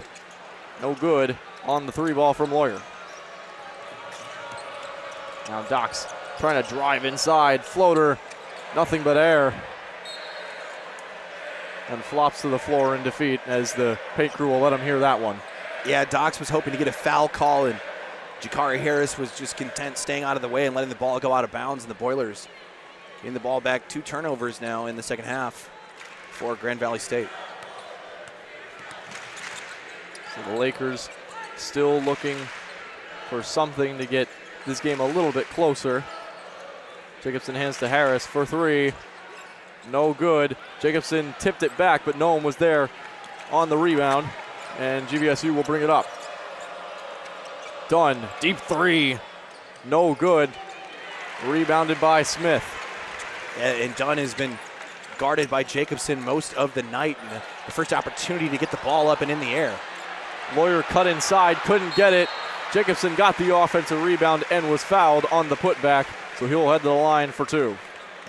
no good on the 3 ball from Lawyer. Now Dox trying to drive inside, floater, nothing but air. And flops to the floor in defeat, as the paint crew will let him hear that one. Yeah, Dox was hoping to get a foul call, and Jakari Harris was just content staying out of the way and letting the ball go out of bounds, and the Boilers getting the ball back. 2 turnovers now in the second half for Grand Valley State. So the Lakers still looking for something to get this game a little bit closer. Jacobson hands to Harris for 3. No good. Jacobson tipped it back, but no one was there on the rebound, and GVSU will bring it up. Dunn, deep 3, no good. Rebounded by Smith. And Dunn has been guarded by Jacobson most of the night, and the first opportunity to get the ball up and in the air. Lawyer cut inside, couldn't get it. Jacobson got the offensive rebound and was fouled on the putback, so he'll head to the line for 2.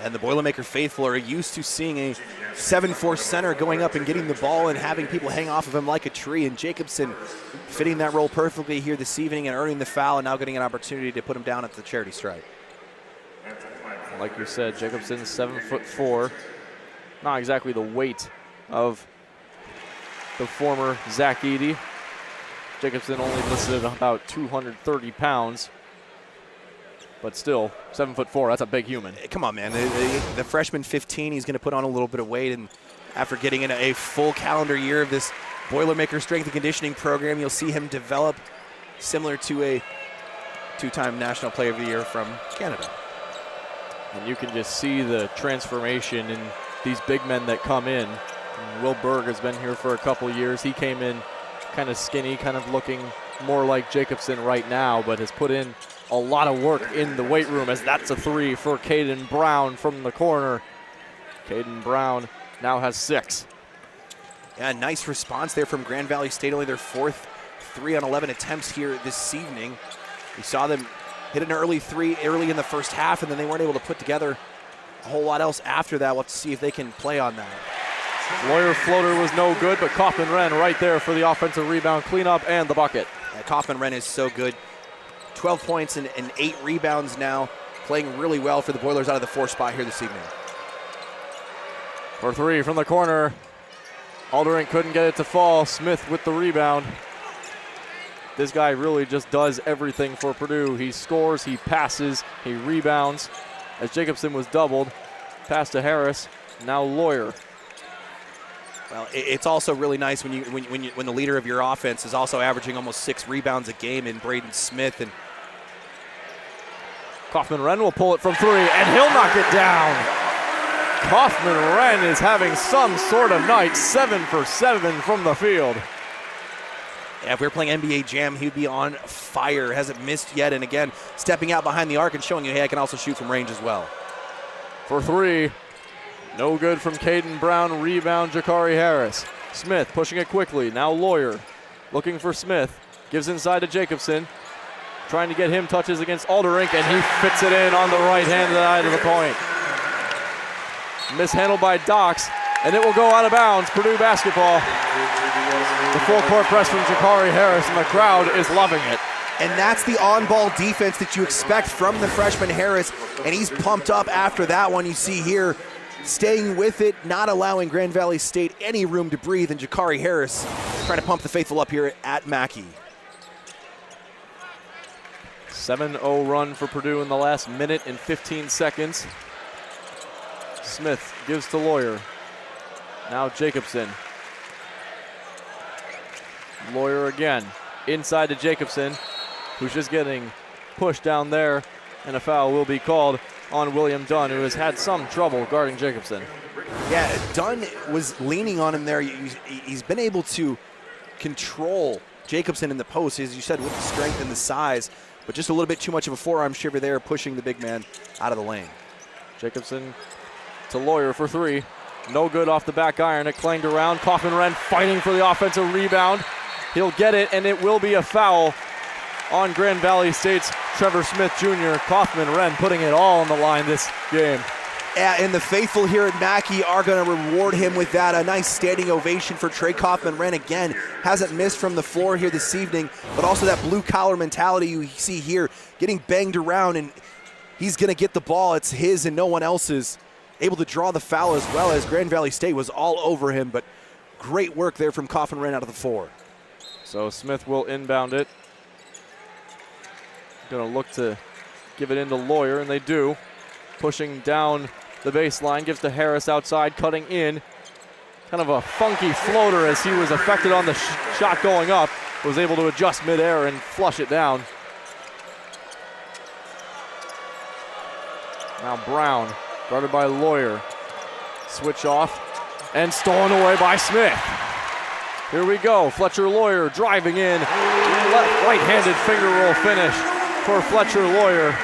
And the Boilermaker faithful are used to seeing a 7'4" center going up and getting the ball and having people hang off of him like a tree. And Jacobson fitting that role perfectly here this evening and earning the foul, and now getting an opportunity to put him down at the charity stripe. Like you said, Jacobson's 7'4". Not exactly the weight of the former Zach Eady. Jacobson only listed at about 230 pounds. But still, 7'4", that's a big human. Come on, man. The freshman 15, he's going to put on a little bit of weight, and after getting in a full calendar year of this Boilermaker strength and conditioning program, you'll see him develop similar to a 2-time National Player of the Year from Canada. And you can just see the transformation in these big men that come in. And Will Berg has been here for a couple years. He came in kind of skinny, kind of looking more like Jacobson right now, but has put in a lot of work in the weight room, as that's a 3 for Caden Brown from the corner. Caden Brown now has 6. Yeah, nice response there from Grand Valley State, only their 4th 3 on 11 attempts here this evening. We saw them hit an early 3 early in the first half, and then they weren't able to put together a whole lot else after that. We'll have to see if they can play on that. Lawyer floater was no good, but Kaufman-Renn right there for the offensive rebound cleanup and the bucket. Yeah, Kaufman-Renn is so good. 12 points and 8 rebounds now, playing really well for the Boilers out of the 4 spot here this evening. For 3 from the corner. Aldering couldn't get it to fall. Smith with the rebound. This guy really just does everything for Purdue. He scores, he passes, he rebounds. As Jacobson was doubled, pass to Harris, now Lawyer. Well, it's also really nice when the leader of your offense is also averaging almost 6 rebounds a game in Braden Smith. And Kaufman-Renn will pull it from 3, and he'll knock it down. Kaufman-Renn is having some sort of night, 7 for 7 from the field. Yeah, if we were playing NBA Jam, he'd be on fire. Hasn't missed yet, and again, stepping out behind the arc and showing you, hey, I can also shoot from range as well. For 3, no good from Caden Brown. Rebound, Jakari Harris. Smith pushing it quickly. Now Lawyer looking for Smith. Gives inside to Jacobson. Trying to get him touches against Alderink, and he fits it in on the right hand side of the point. Mishandled by Dox, and it will go out of bounds. Purdue basketball. The full court press from Jakari Harris, and the crowd is loving it. And that's the on-ball defense that you expect from the freshman Harris, and he's pumped up after that one. You see here, staying with it, not allowing Grand Valley State any room to breathe, and Jakari Harris trying to pump the faithful up here at Mackey. 7-0 run for Purdue in the last minute and 15 seconds. Smith gives to Lawyer. Now Jacobson. Lawyer again. Inside to Jacobson, who's just getting pushed down there, and a foul will be called. on William Dunn, who has had some trouble guarding Jacobson. Yeah, Dunn was leaning on him there. He's been able to control Jacobson in the post, as you said, with the strength and the size, but just a little bit too much of a forearm shiver there, pushing the big man out of the lane. Jacobson to Lawyer for three. No good off the back iron. It clanged around. Kaufman-Renn fighting for the offensive rebound. He'll get it, and it will be a foul on Grand Valley State's Trevor Smith Jr. Kaufman-Renn putting it all on the line this game. Yeah, and the faithful here at Mackey are going to reward him with that. A nice standing ovation for Trey Kaufman-Renn. Again, hasn't missed from the floor here this evening, but also that blue-collar mentality you see here, getting banged around, and he's going to get the ball. It's his and no one else's. Able to draw the foul as well, as Grand Valley State was all over him, but great work there from Kaufman-Renn out of the four. So Smith will inbound it. Going to look to give it into Lawyer, and they do. Pushing down the baseline, gives to Harris outside, cutting in. Kind of a funky floater as he was affected on the shot going up. Was able to adjust midair and flush it down. Now Brown, guarded by Lawyer. Switch off, and stolen away by Smith. Here we go, Fletcher Lawyer driving in. Right-handed finger roll finish for Fletcher Lawyer.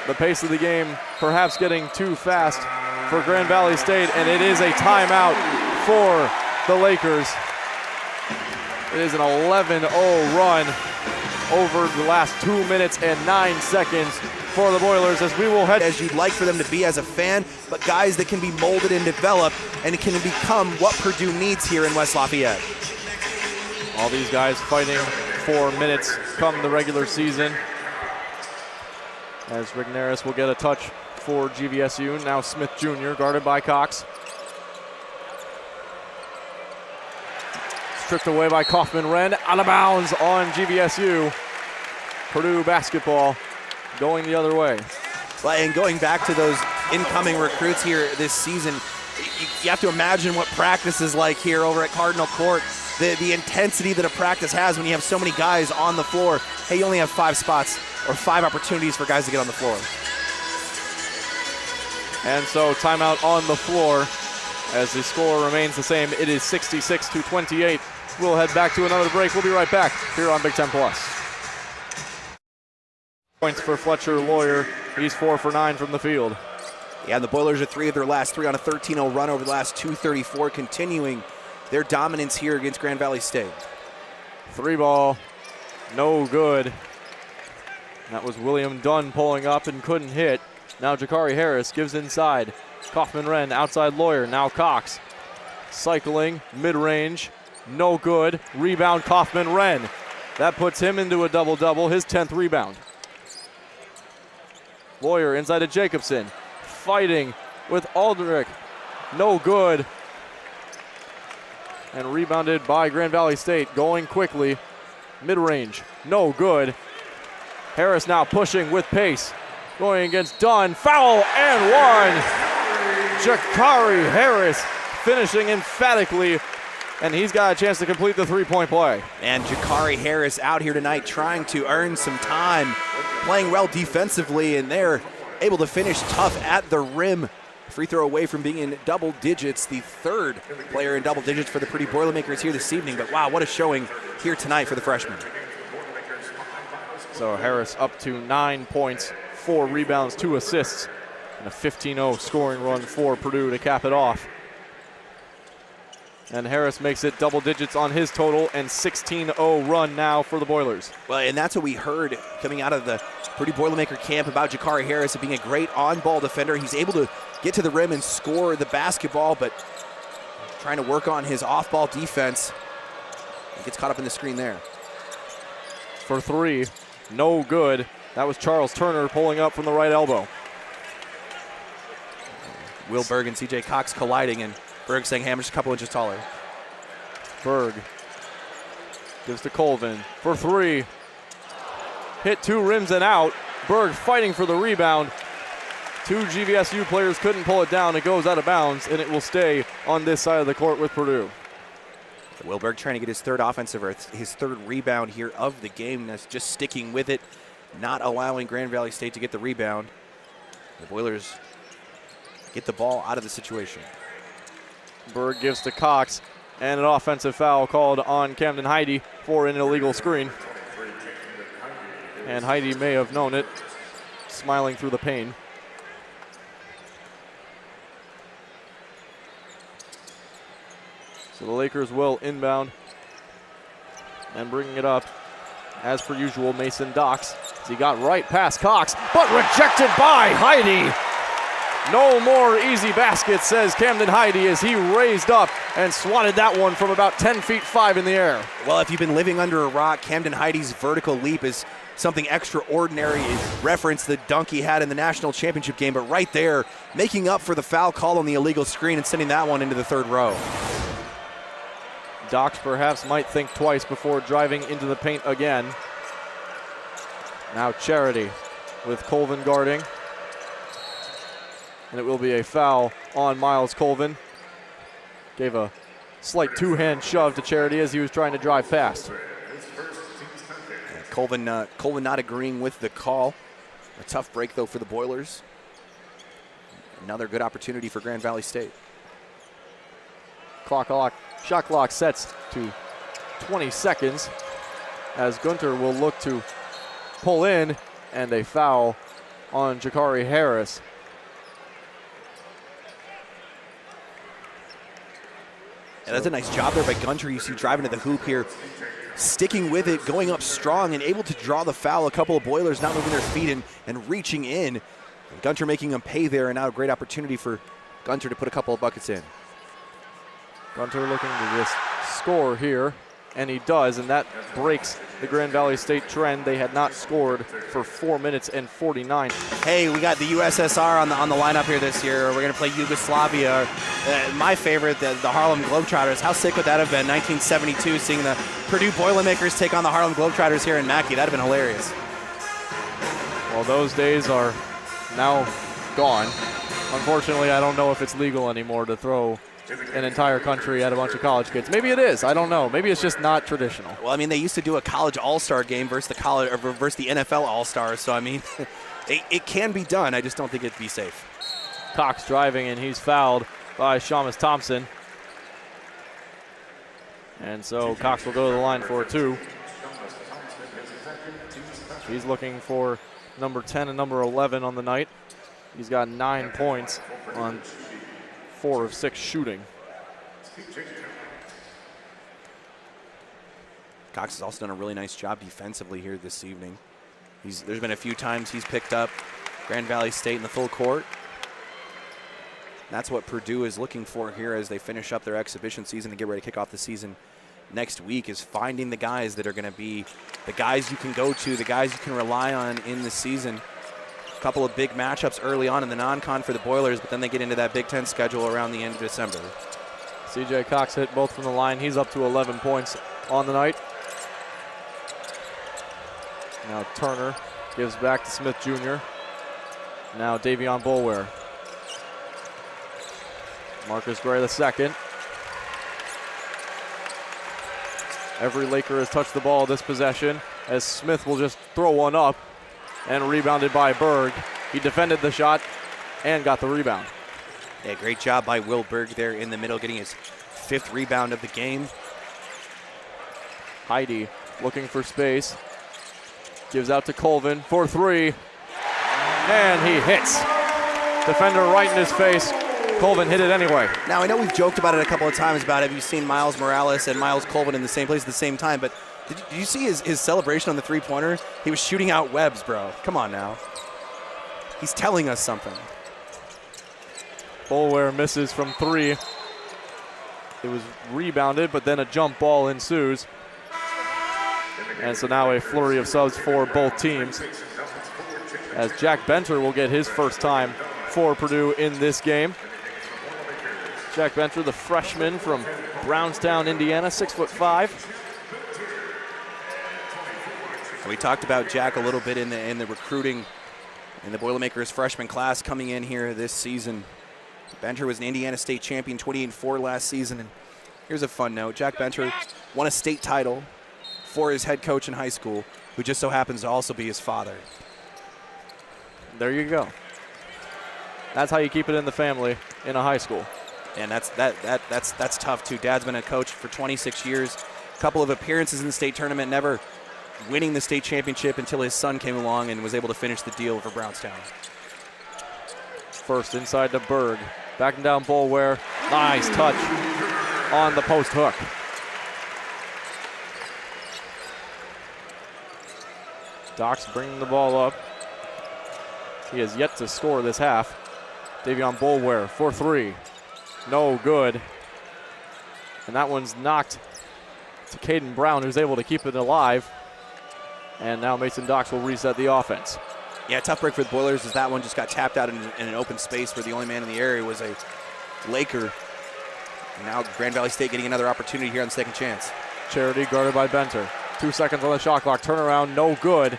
The pace of the game perhaps getting too fast for Grand Valley State, and it is a timeout for the Lakers. It is an 11-0 run over the last 2 minutes and 9 seconds for the Boilers, as we will head as you'd like for them to be as a fan, but guys that can be molded and developed and can become what Purdue needs here in West Lafayette. All these guys fighting for minutes come the regular season. As Rigneris will get a touch for GVSU. Now Smith Jr. guarded by Cox. Stripped away by Kaufman-Renn. Out of bounds on GVSU. Purdue basketball going the other way. And going back to those incoming recruits here this season, you have to imagine what practice is like here over at Cardinal Court. The intensity that a practice has when you have so many guys on the floor. Hey, you only have 5 spots or 5 opportunities for guys to get on the floor. And so timeout on the floor as the score remains the same. It is 66-28. We'll head back to another break. We'll be right back here on Big Ten Plus. Points for Fletcher Lawyer. He's 4 for 9 from the field. Yeah, and the Boilers are 3 of their last 3 on a 13-0 run over the last 2:34, continuing their dominance here against Grand Valley State. 3 ball, no good. That was William Dunn pulling up and couldn't hit. Now Jakari Harris gives inside. Kaufman-Renn outside Lawyer, now Cox. Cycling, mid-range, no good. Rebound Kaufman-Renn. That puts him into a double-double, his 10th rebound. Lawyer inside to Jacobson. Fighting with Aldrich, no good. And rebounded by Grand Valley State, going quickly. Mid-range, no good. Harris now pushing with pace. Going against Dunn, foul and one. Jakari Harris finishing emphatically, and he's got a chance to complete the 3-point play. And Jakari Harris out here tonight trying to earn some time, playing well defensively, and they're able to finish tough at the rim. Free throw away from being in double digits, the 3rd player in double digits for the Purdue Boilermakers here this evening. But wow, what a showing here tonight for the freshman. So Harris up to 9 points, 4 rebounds, 2 assists, and a 15-0 scoring run for Purdue to cap it off. And Harris makes it double digits on his total, and 16-0 run now for the Boilers. Well, and that's what we heard coming out of the Purdue Boilermaker camp about Jakari Harris being a great on-ball defender. He's able to get to the rim and score the basketball, but trying to work on his off-ball defense. He gets caught up in the screen there. For 3, no good. That was Charles Turner pulling up from the right elbow. Will Berg and CJ Cox colliding, and Berg saying, hey, I'm just a couple inches taller. Berg gives to Colvin for 3. Hit 2 rims and out. Berg fighting for the rebound. 2 GVSU players couldn't pull it down. It goes out of bounds, and it will stay on this side of the court with Purdue. Wilberg trying to get his 3rd offensive, or his 3rd rebound here of the game. That's just sticking with it. not allowing Grand Valley State to get the rebound. The Boilers get the ball out of the situation. Berg gives to Cox, and an offensive foul called on Camden Heide for an illegal screen. And Heide may have known it, smiling through the pain. So the Lakers will inbound and bringing it up, as per usual, Mason Docks. He got right past Cox, but rejected by Heide. No more easy baskets, says Camden Heide, as he raised up and swatted that one from about 10 feet 5 in the air. Well, if you've been living under a rock, Camden Heide's vertical leap is something extraordinary. Reference the dunk he had in the national championship game, but right there, making up for the foul call on the illegal screen and sending that one into the third row. Docks perhaps might think twice before driving into the paint again. Now Charity with Colvin guarding. And it will be a foul on Miles Colvin. Gave a slight two-hand shove to Charity as he was trying to drive past. Colvin not agreeing with the call. A tough break, though, for the Boilers. Another good opportunity for Grand Valley State. Shot clock sets to 20 seconds as Gunter will look to pull in, and a foul on Jakari Harris. And that's a nice job there by Gunter. You see driving to the hoop here, sticking with it, going up strong, and able to draw the foul. A couple of Boilers not moving their feet and reaching in. And Gunter making them pay there, and now a great opportunity for Gunter to put a couple of buckets in. Gunter looking to just score here, and he does, and that breaks the Grand Valley State trend. They had not scored for 4 minutes and 49. Hey, we got the USSR on the lineup here this year. We're going to play Yugoslavia. My favorite, the Harlem Globetrotters. How sick would that have been, 1972, seeing the Purdue Boilermakers take on the Harlem Globetrotters here in Mackey? That would have been hilarious. Well, those days are now gone. Unfortunately, I don't know if it's legal anymore to throw an entire country at a bunch of college kids. Maybe it is. I don't know. Maybe it's just not traditional. Well, I mean, they used to do a college all-star game versus the NFL all-stars. So, I mean, it can be done. I just don't think it'd be safe. Cox driving, and he's fouled by Shamus Thompson. And so Cox will go to the line for 2. He's looking for number 10 and number 11 on the night. He's got 9 points on 4 of 6 shooting. Cox has also done a really nice job defensively here this evening. There's been a few times he's picked up Grand Valley State in the full court. That's what Purdue is looking for here as they finish up their exhibition season and get ready to kick off the season next week, is finding the guys that are going to be the guys you can go to, the guys you can rely on in the season. A couple of big matchups early on in the non-con for the Boilers, but then they get into that Big Ten schedule around the end of December. CJ Cox hit both from the line. He's up to 11 points on the night. Now Turner gives back to Smith Jr. Now Davion Boulware. Marcus Gray the second. Every Laker has touched the ball this possession, as Smith will just throw one up, and rebounded by Berg. He defended the shot and got the rebound. Yeah, great job by Will Berg there in the middle, getting his 5th rebound of the game. Heide looking for space. Gives out to Colvin for 3. And he hits. Defender right in his face. Colvin hit it anyway. Now, I know we've joked about it a couple of times about have you seen Miles Morales and Miles Colvin in the same place at the same time, but did you see his celebration on the three-pointer? He was shooting out webs, bro. Come on now. He's telling us something. Boulware misses from 3. It was rebounded, but then a jump ball ensues. And so now a flurry of subs for both teams, as Jack Benter will get his first time for Purdue in this game. Jack Benter, the freshman from Brownstown, Indiana, 6'5". We talked about Jack a little bit in the recruiting in the Boilermakers freshman class coming in here this season. Benter was an Indiana State champion, 28-4 last season. And here's a fun note. Jack Benter won a state title for his head coach in high school, who just so happens to also be his father. There you go. That's how you keep it in the family in a high school. And that's tough too. Dad's been a coach for 26 years, a couple of appearances in the state tournament, never winning the state championship until his son came along and was able to finish the deal for Brownstown. First inside to Berg, backing down Boulware. Nice touch on the post hook. Doc's bringing the ball up. He has yet to score this half. Davion Boulware for three. No good. And that one's knocked to Caden Brown, who's able to keep it alive. And now Mason Docks will reset the offense. Yeah, tough break for the Boilers as that one just got tapped out in an open space where the only man in the area was a Laker. And now Grand Valley State getting another opportunity here on the second chance. Charity guarded by Benter. 2 seconds on the shot clock. Turnaround, no good.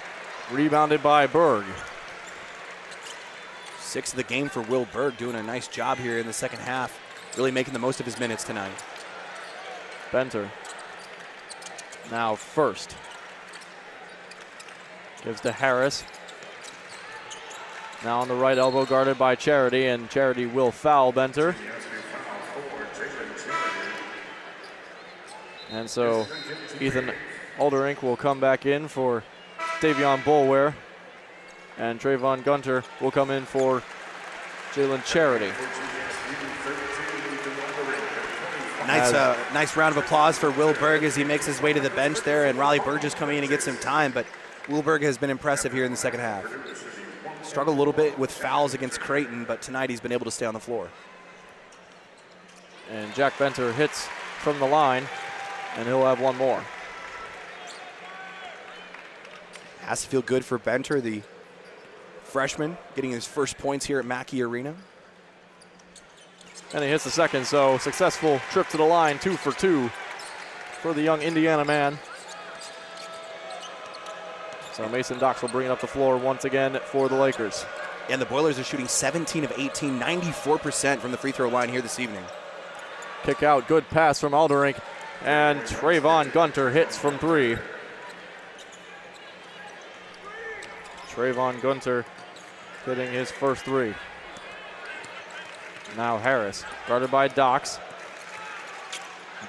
Rebounded by Berg. 6 of the game for Will Berg, doing a nice job here in the second half. Really making the most of his minutes tonight. Benter. Now first. Gives to Harris. Now on the right elbow guarded by Charity, and Charity will foul Benter. And so Ethan Alderink will come back in for Davion Boulware, and Trayvon Gunter will come in for Jalen Charity. Nice round of applause for Will Berg as he makes his way to the bench there, and Raleigh Burgess coming in to get some time, but Will Berg has been impressive here in the second half. Struggled a little bit with fouls against Creighton, but tonight he's been able to stay on the floor. And Jack Benter hits from the line, and he'll have one more. Has to feel good for Benter, the freshman, getting his first points here at Mackey Arena. And he hits the second, so successful trip to the line, 2 for 2 for the young Indiana man. So Mason Docks will bring it up the floor once again for the Lakers. And the Boilers are shooting 17 of 18, 94% from the free throw line here this evening. Kick out, good pass from Alderink, and Trayvon Gunter hits from 3. Trayvon Gunter hitting his first 3. Now Harris, guarded by Docks.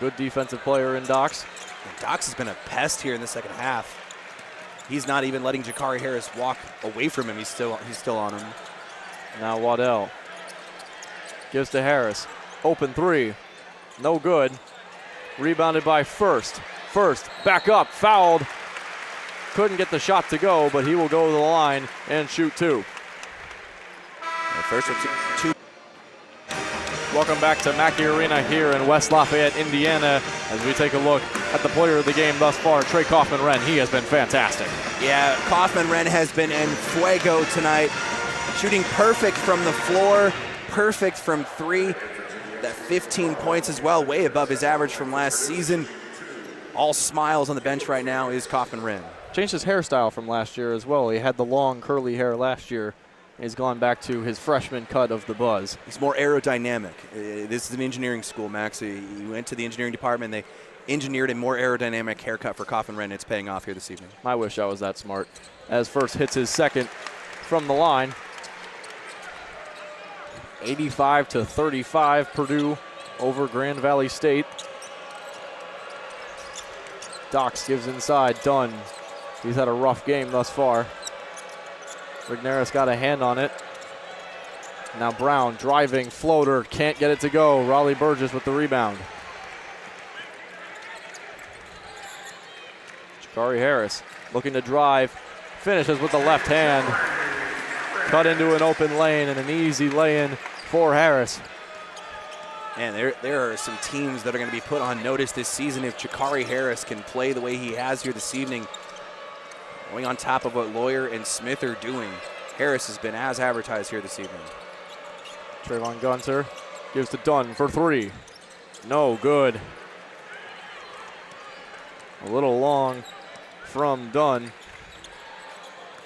Good defensive player in Docks. And Docks has been a pest here in the second half. He's not even letting Jakari Harris walk away from him. He's still on him. Now Waddell gives to Harris. Open 3. No good. Rebounded by First. First, back up, fouled. Couldn't get the shot to go, but he will go to the line and shoot 2. And First with 2. Welcome back to Mackey Arena here in West Lafayette, Indiana, as we take a look at the player of the game thus far, Trey Kaufman-Wren. He has been fantastic. Yeah, Kaufman-Wren has been en fuego tonight, shooting perfect from the floor, perfect from 3. That 15 points as well, way above his average from last season. All smiles on the bench right now is Kaufman-Wren. Changed his hairstyle from last year as well. He had the long curly hair last year. He's gone back to his freshman cut of the buzz. He's more aerodynamic. This is an engineering school, Max. He went to the engineering department. They engineered a more aerodynamic haircut for Kaufman-Wren. It's paying off here this evening. I wish I was that smart. As First hits his second from the line. 85-35, Purdue over Grand Valley State. Docks gives inside, Dunn. He's had a rough game thus far. Rigneris got a hand on it. Now Brown driving, floater, can't get it to go. Raleigh Burgess with the rebound. Jakari Harris looking to drive, finishes with the left hand. Cut into an open lane and an easy lay-in for Harris. And there are some teams that are going to be put on notice this season if Jakari Harris can play the way he has here this evening. Going on top of what Lawyer and Smith are doing. Harris has been as advertised here this evening. Trayvon Gunter gives to Dunn for 3. No good. A little long from Dunn,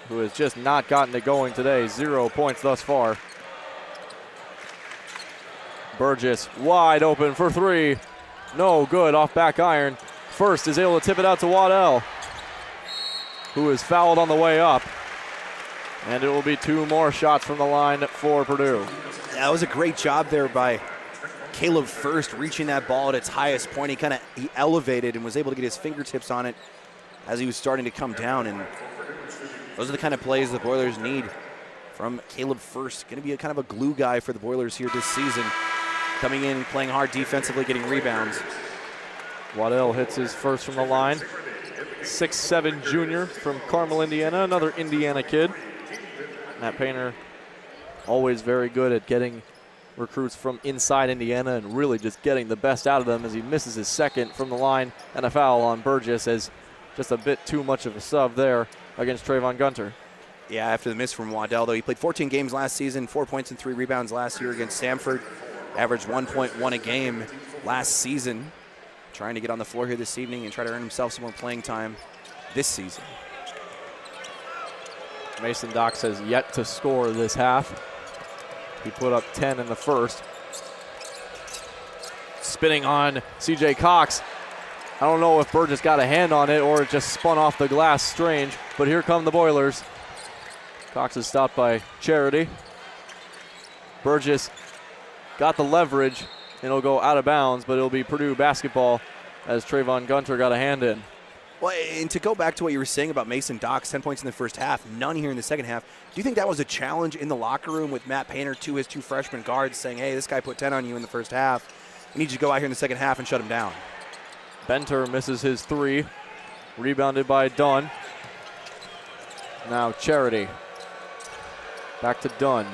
who has just not gotten it going today. 0 points thus far. Burgess wide open for 3. No good, off back iron. first is able to tip it out to Waddell, who is fouled on the way up. And it will be 2 more shots from the line for Purdue. That was a great job there by Caleb First, reaching that ball at its highest point. He elevated and was able to get his fingertips on it as he was starting to come down. And those are the kind of plays the Boilers need from Caleb First. Going to be a kind of a glue guy for the Boilers here this season. Coming in, playing hard defensively, getting rebounds. Waddell hits his first from the line. 6'7" junior from Carmel, Indiana, another Indiana kid. Matt Painter, always very good at getting recruits from inside Indiana and really just getting the best out of them as he misses his second from the line, and a foul on Burgess as just a bit too much of a sub there against Trayvon Gunter. Yeah, after the miss from Waddell, though, he played 14 games last season, 4 points and 3 rebounds last year against Samford, averaged 1.1 a game last season. Trying to get on the floor here this evening and try to earn himself some more playing time this season. Mason Dox has yet to score this half. He put up 10 in the first. Spinning on CJ Cox. I don't know if Burgess got a hand on it or it just spun off the glass, strange, but here come the Boilers. Cox is stopped by Charity. Burgess got the leverage, and it'll go out of bounds, but it'll be Purdue basketball as Trayvon Gunter got a hand in. Well, and to go back to what you were saying about Mason Dox, 10 points in the first half, none here in the second half. Do you think that was a challenge in the locker room with Matt Painter to his 2 freshman guards saying, hey, this guy put 10 on you in the first half. We need you to go out here in the second half and shut him down? Benter misses his 3, rebounded by Dunn. Now Charity. Back to Dunn.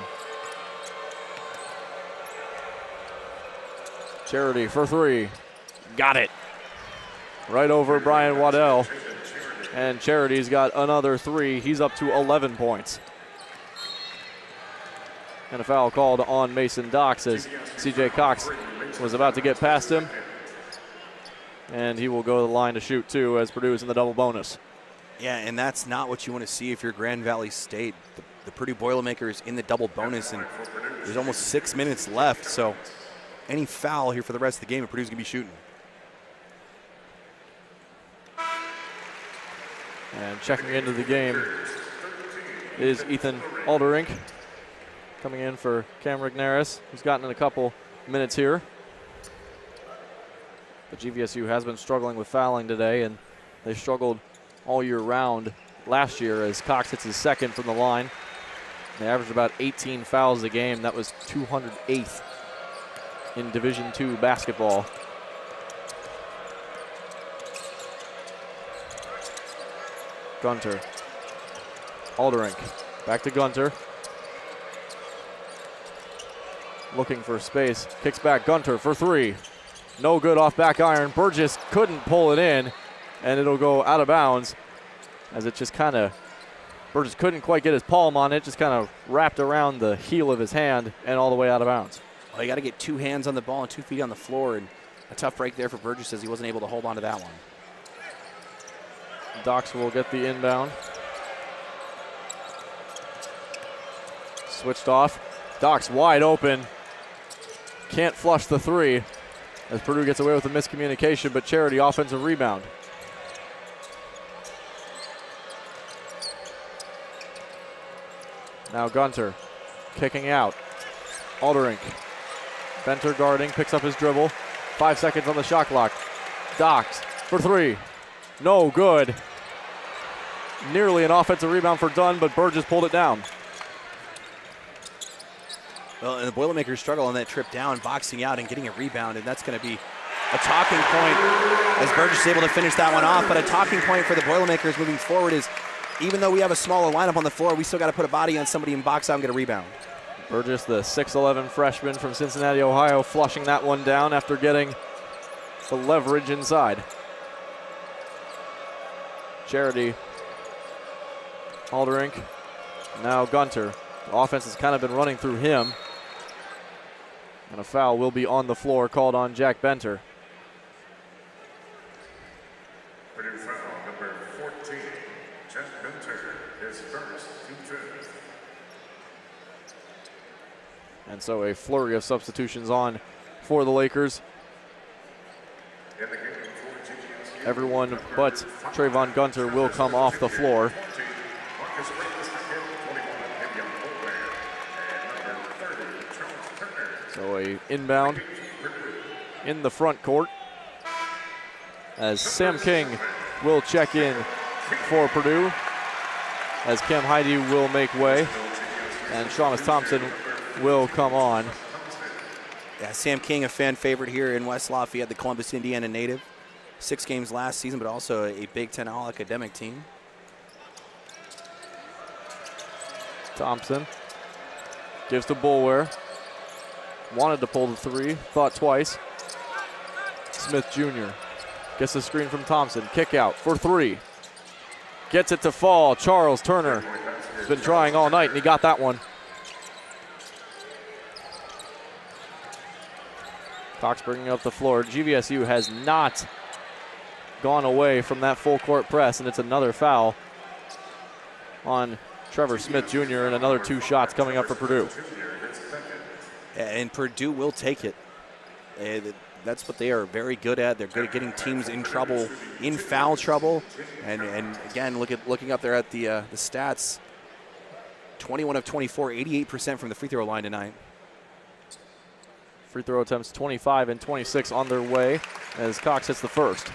Charity for 3. Got it. Right over Brian Waddell. And Charity's got another 3. He's up to 11 points. And a foul called on Mason Dox as CJ Cox was about to get past him. And he will go to the line to shoot, too, as Purdue is in the double bonus. Yeah, and that's not what you want to see if you're Grand Valley State. The Purdue Boilermakers in the double bonus, and there's almost 6 minutes left, so any foul here for the rest of the game, Purdue's going to be shooting. And checking into the game is Ethan Alderink, coming in for Cam Rignaris, who's gotten in a couple minutes here. But GVSU has been struggling with fouling today, and they struggled all year round last year as Cox hits his second from the line. They averaged about 18 fouls a game. That was 208th in Division II basketball. Gunter. Alderink. Back to Gunter. Looking for space. Kicks back. Gunter for 3. No good off back iron. Burgess couldn't pull it in, and it'll go out of bounds as it just kind of, Burgess couldn't quite get his palm on it, just kind of wrapped around the heel of his hand and all the way out of bounds. Well, you got to get 2 hands on the ball and 2 feet on the floor, and a tough break there for Burgess as he wasn't able to hold on to that one. Dox will get the inbound. Switched off. Dox wide open. Can't flush the 3 as Purdue gets away with a miscommunication, but Charity offensive rebound. Now Gunter kicking out. Alderink. Benter guarding, picks up his dribble. 5 seconds on the shot clock. Dox for 3. No good. Nearly an offensive rebound for Dunn, but Burgess pulled it down. Well, and the Boilermakers struggle on that trip down, boxing out and getting a rebound, and that's going to be a talking point as Burgess is able to finish that one off. But a talking point for the Boilermakers moving forward is, even though we have a smaller lineup on the floor, we still got to put a body on somebody and box out and get a rebound. Burgess, the 6'11 freshman from Cincinnati, Ohio, flushing that one down after getting the leverage inside. Charity. Alderink. Now Gunter. The offense has kind of been running through him. And a foul will be on the floor called on Jack Benter. Purdue foul number 14, Jack Benter, his first, 2-2. And so a flurry of substitutions on for the Lakers. In the game for GVSU, Everyone but Trayvon Gunter will come off the floor. So a inbound in the front court as Sam King will check in for Purdue, as Cam Heide will make way and Shamus Thompson will come on. Yeah, Sam King, a fan favorite here in West Lafayette, the Columbus, Indiana native. 6 games last season, but also a Big Ten All-Academic team. Thompson gives to Boulware. Wanted to pull the 3, thought twice. Smith Jr. gets the screen from Thompson. Kick out for 3. Gets it to fall. Charles Turner has been trying all night, and he got that one. Cox bringing up the floor. GVSU has not gone away from that full court press, and it's another foul on Trevor Smith Jr. and another 2 shots coming up for Purdue. And Purdue will take it. That's what they are very good at. They're good at getting teams in trouble, in foul trouble. And again, looking up there at the stats, 21 of 24, 88% from the free throw line tonight. Free throw attempts 25 and 26 on their way as Cox hits the first.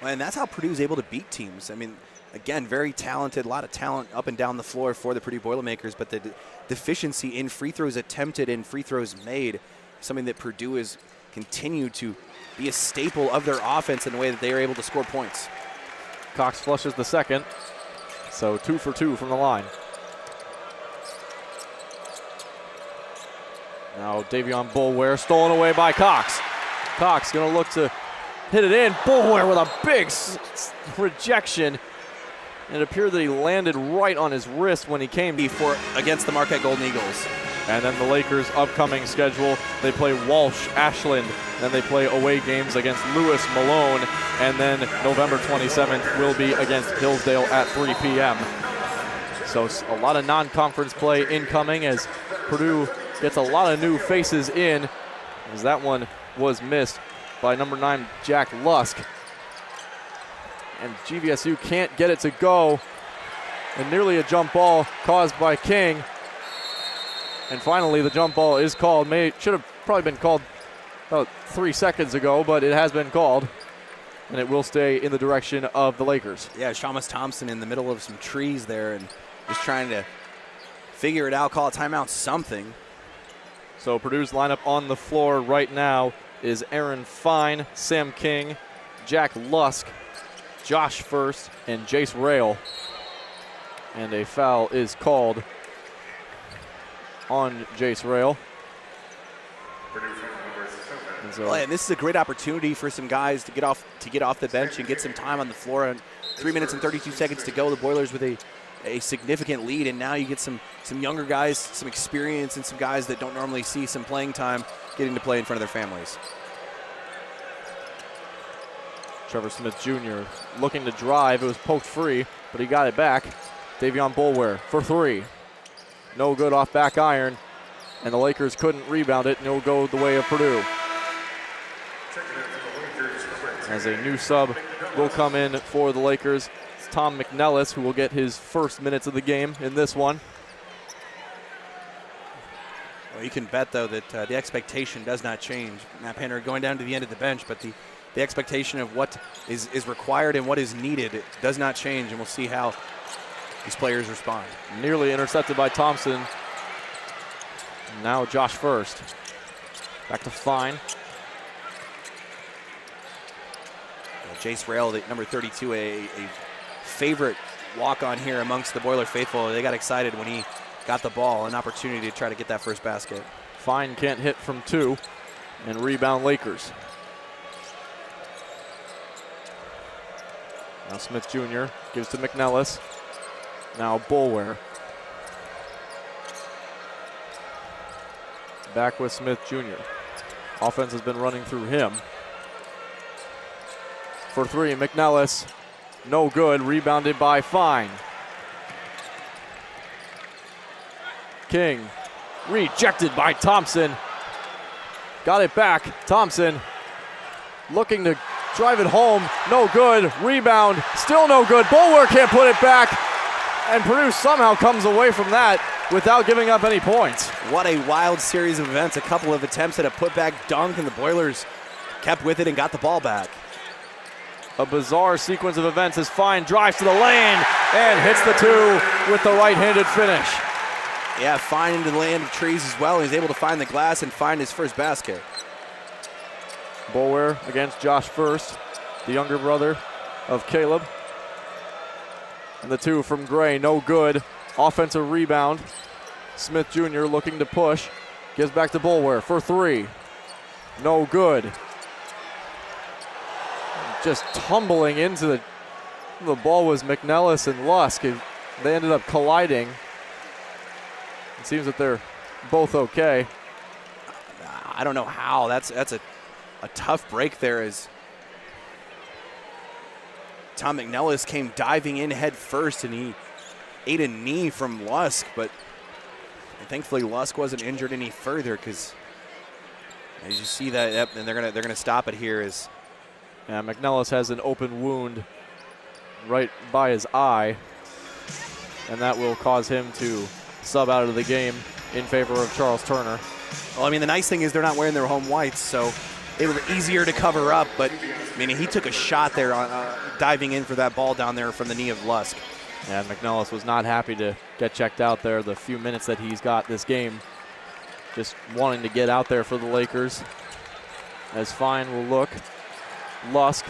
And that's how Purdue's able to beat teams. I mean, again, very talented, a lot of talent up and down the floor for the Purdue Boilermakers, but the deficiency in free throws attempted and free throws made, something that Purdue has continued to be a staple of their offense in the way that they are able to score points. Cox flushes the second, so 2 for 2 from the line. Now Davion Boulware, stolen away by Cox. Cox gonna look to hit it in. Boulware with a big rejection. It appeared that he landed right on his wrist when he came before against the Marquette Golden Eagles. And then the Lakers' upcoming schedule, they play Walsh, Ashland, then they play away games against Lewis, Malone, and then November 27th will be against Hillsdale at 3 p.m. So a lot of non-conference play incoming as Purdue gets a lot of new faces in, as that one was missed by number 9, Jack Lusk. And GVSU can't get it to go. And nearly a jump ball caused by King. And finally, the jump ball is called. Should have probably been called about 3 seconds ago, but it has been called. And it will stay in the direction of the Lakers. Yeah, Shamus Thompson in the middle of some trees there and just trying to figure it out, call a timeout, something. So Purdue's lineup on the floor right now is Aaron Fine, Sam King, Jack Lusk, Josh First, and Jace Rail. And a foul is called on Jace Rail. And this is a great opportunity for some guys to get off the bench and get some time on the floor. And 3 minutes and 32 seconds to go. The Boilers with a significant lead, and now you get some younger guys, some experience, and some guys that don't normally see some playing time getting to play in front of their families. Trevor Smith Jr. looking to drive. It was poked free, but he got it back. Davion Boulware for 3. No good off back iron, and the Lakers couldn't rebound it, and it'll go the way of Purdue. As a new sub will come in for the Lakers, it's Tom McNellis, who will get his first minutes of the game in this one. Well, you can bet, though, that the expectation does not change. Matt Painter going down to the end of the bench, but the expectation of what is required and what is needed does not change, and we'll see how these players respond. Nearly intercepted by Thompson. Now Josh First. Back to Fine. Jace Rail, the number 32, a favorite walk-on here amongst the Boiler faithful. They got excited when he got the ball, an opportunity to try to get that first basket. Fine can't hit from 2, and rebound Lakers. Now Smith Jr. gives to McNellis. Now Boulware. Back with Smith Jr. Offense has been running through him. For 3, McNellis. No good, rebounded by Fine. King, rejected by Thompson. Got it back, Thompson looking to drive it home, no good. Rebound, still no good. Boulware can't put it back, and Purdue somehow comes away from that without giving up any points. What a wild series of events. A couple of attempts at a putback dunk, and the Boilers kept with it and got the ball back. A bizarre sequence of events as Fine drives to the lane and hits the two with the right-handed finish. Yeah, Fine into the land of trees as well. He's able to find the glass and find his first basket. Boulware against Josh First, the younger brother of Caleb. And the two from Gray, no good. Offensive rebound. Smith Jr. looking to push. Gives back to Boulware for three. No good. Just tumbling into the ball was McNellis and Lusk. They ended up colliding. It seems that they're both okay. I don't know how. That's a tough break there as Tom McNellis came diving in head first and he ate a knee from Lusk, but thankfully Lusk wasn't injured any further because as you see that, yep, and they're gonna stop it here as yeah, McNellis has an open wound right by his eye, and that will cause him to sub out of the game in favor of Charles Turner. Well, I mean, the nice thing is they're not wearing their home whites, so they were easier to cover up, but I mean, he took a shot there on diving in for that ball down there from the knee of Lusk. Yeah, McNellis was not happy to get checked out there the few minutes that he's got this game. Just wanting to get out there for the Lakers. As Fine will look. Lusk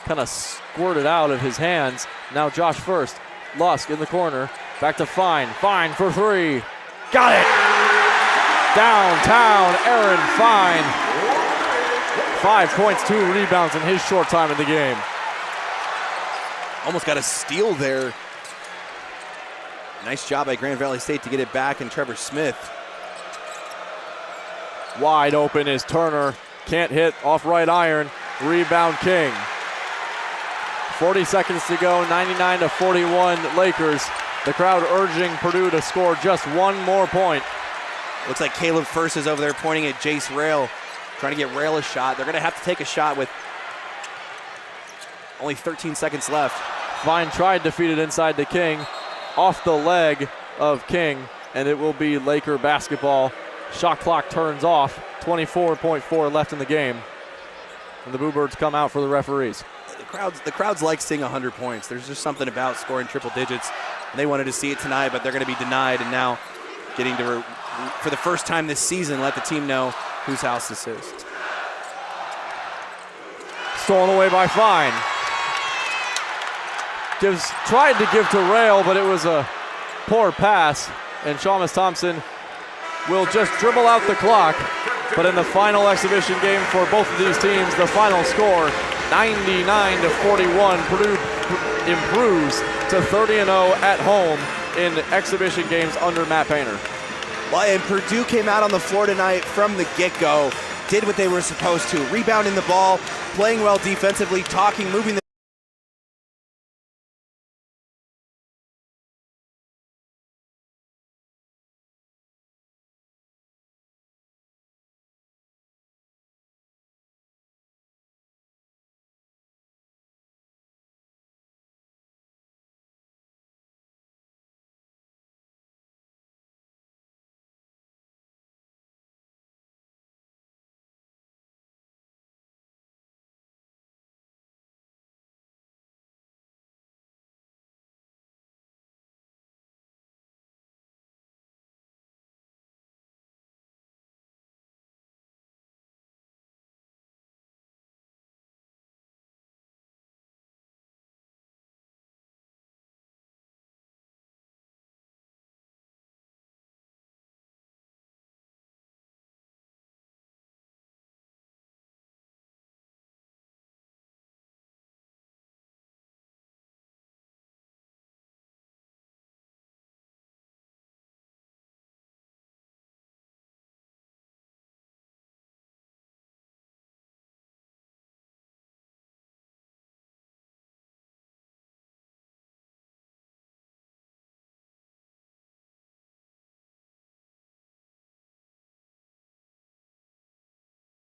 kind of squirted out of his hands. Now Josh First. Lusk in the corner. Back to Fine. Fine for three. Got it! Downtown Aaron Fine. 5 points, 2 rebounds in his short time in the game. Almost got a steal there. Nice job by Grand Valley State to get it back, and Trevor Smith. Wide open is Turner. Can't hit off right iron. Rebound King. 40 seconds to go, 99-41 Lakers. The crowd urging Purdue to score just one more point. Looks like Caleb First is over there pointing at Jace Rail, trying to get Rail a shot. They're going to have to take a shot with only 13 seconds left. Fine tried to feed it inside to King. Off the leg of King, and it will be Laker basketball. Shot clock turns off. 24.4 left in the game. And the Boo Birds come out for the referees. The crowds like seeing 100 points. There's just something about scoring triple digits. And they wanted to see it tonight, but they're going to be denied, and now getting to, for the first time this season, let the team know whose house this is. Stolen away by Fine. Tried to give to Rail, but it was a poor pass, and Shamus Thompson will just dribble out the clock. But in the final exhibition game for both of these teams, the final score, 99-41. Purdue improves to 30-0 at home in exhibition games under Matt Painter. Well, and Purdue came out on the floor tonight from the get-go, did what they were supposed to, rebounding the ball, playing well defensively, moving the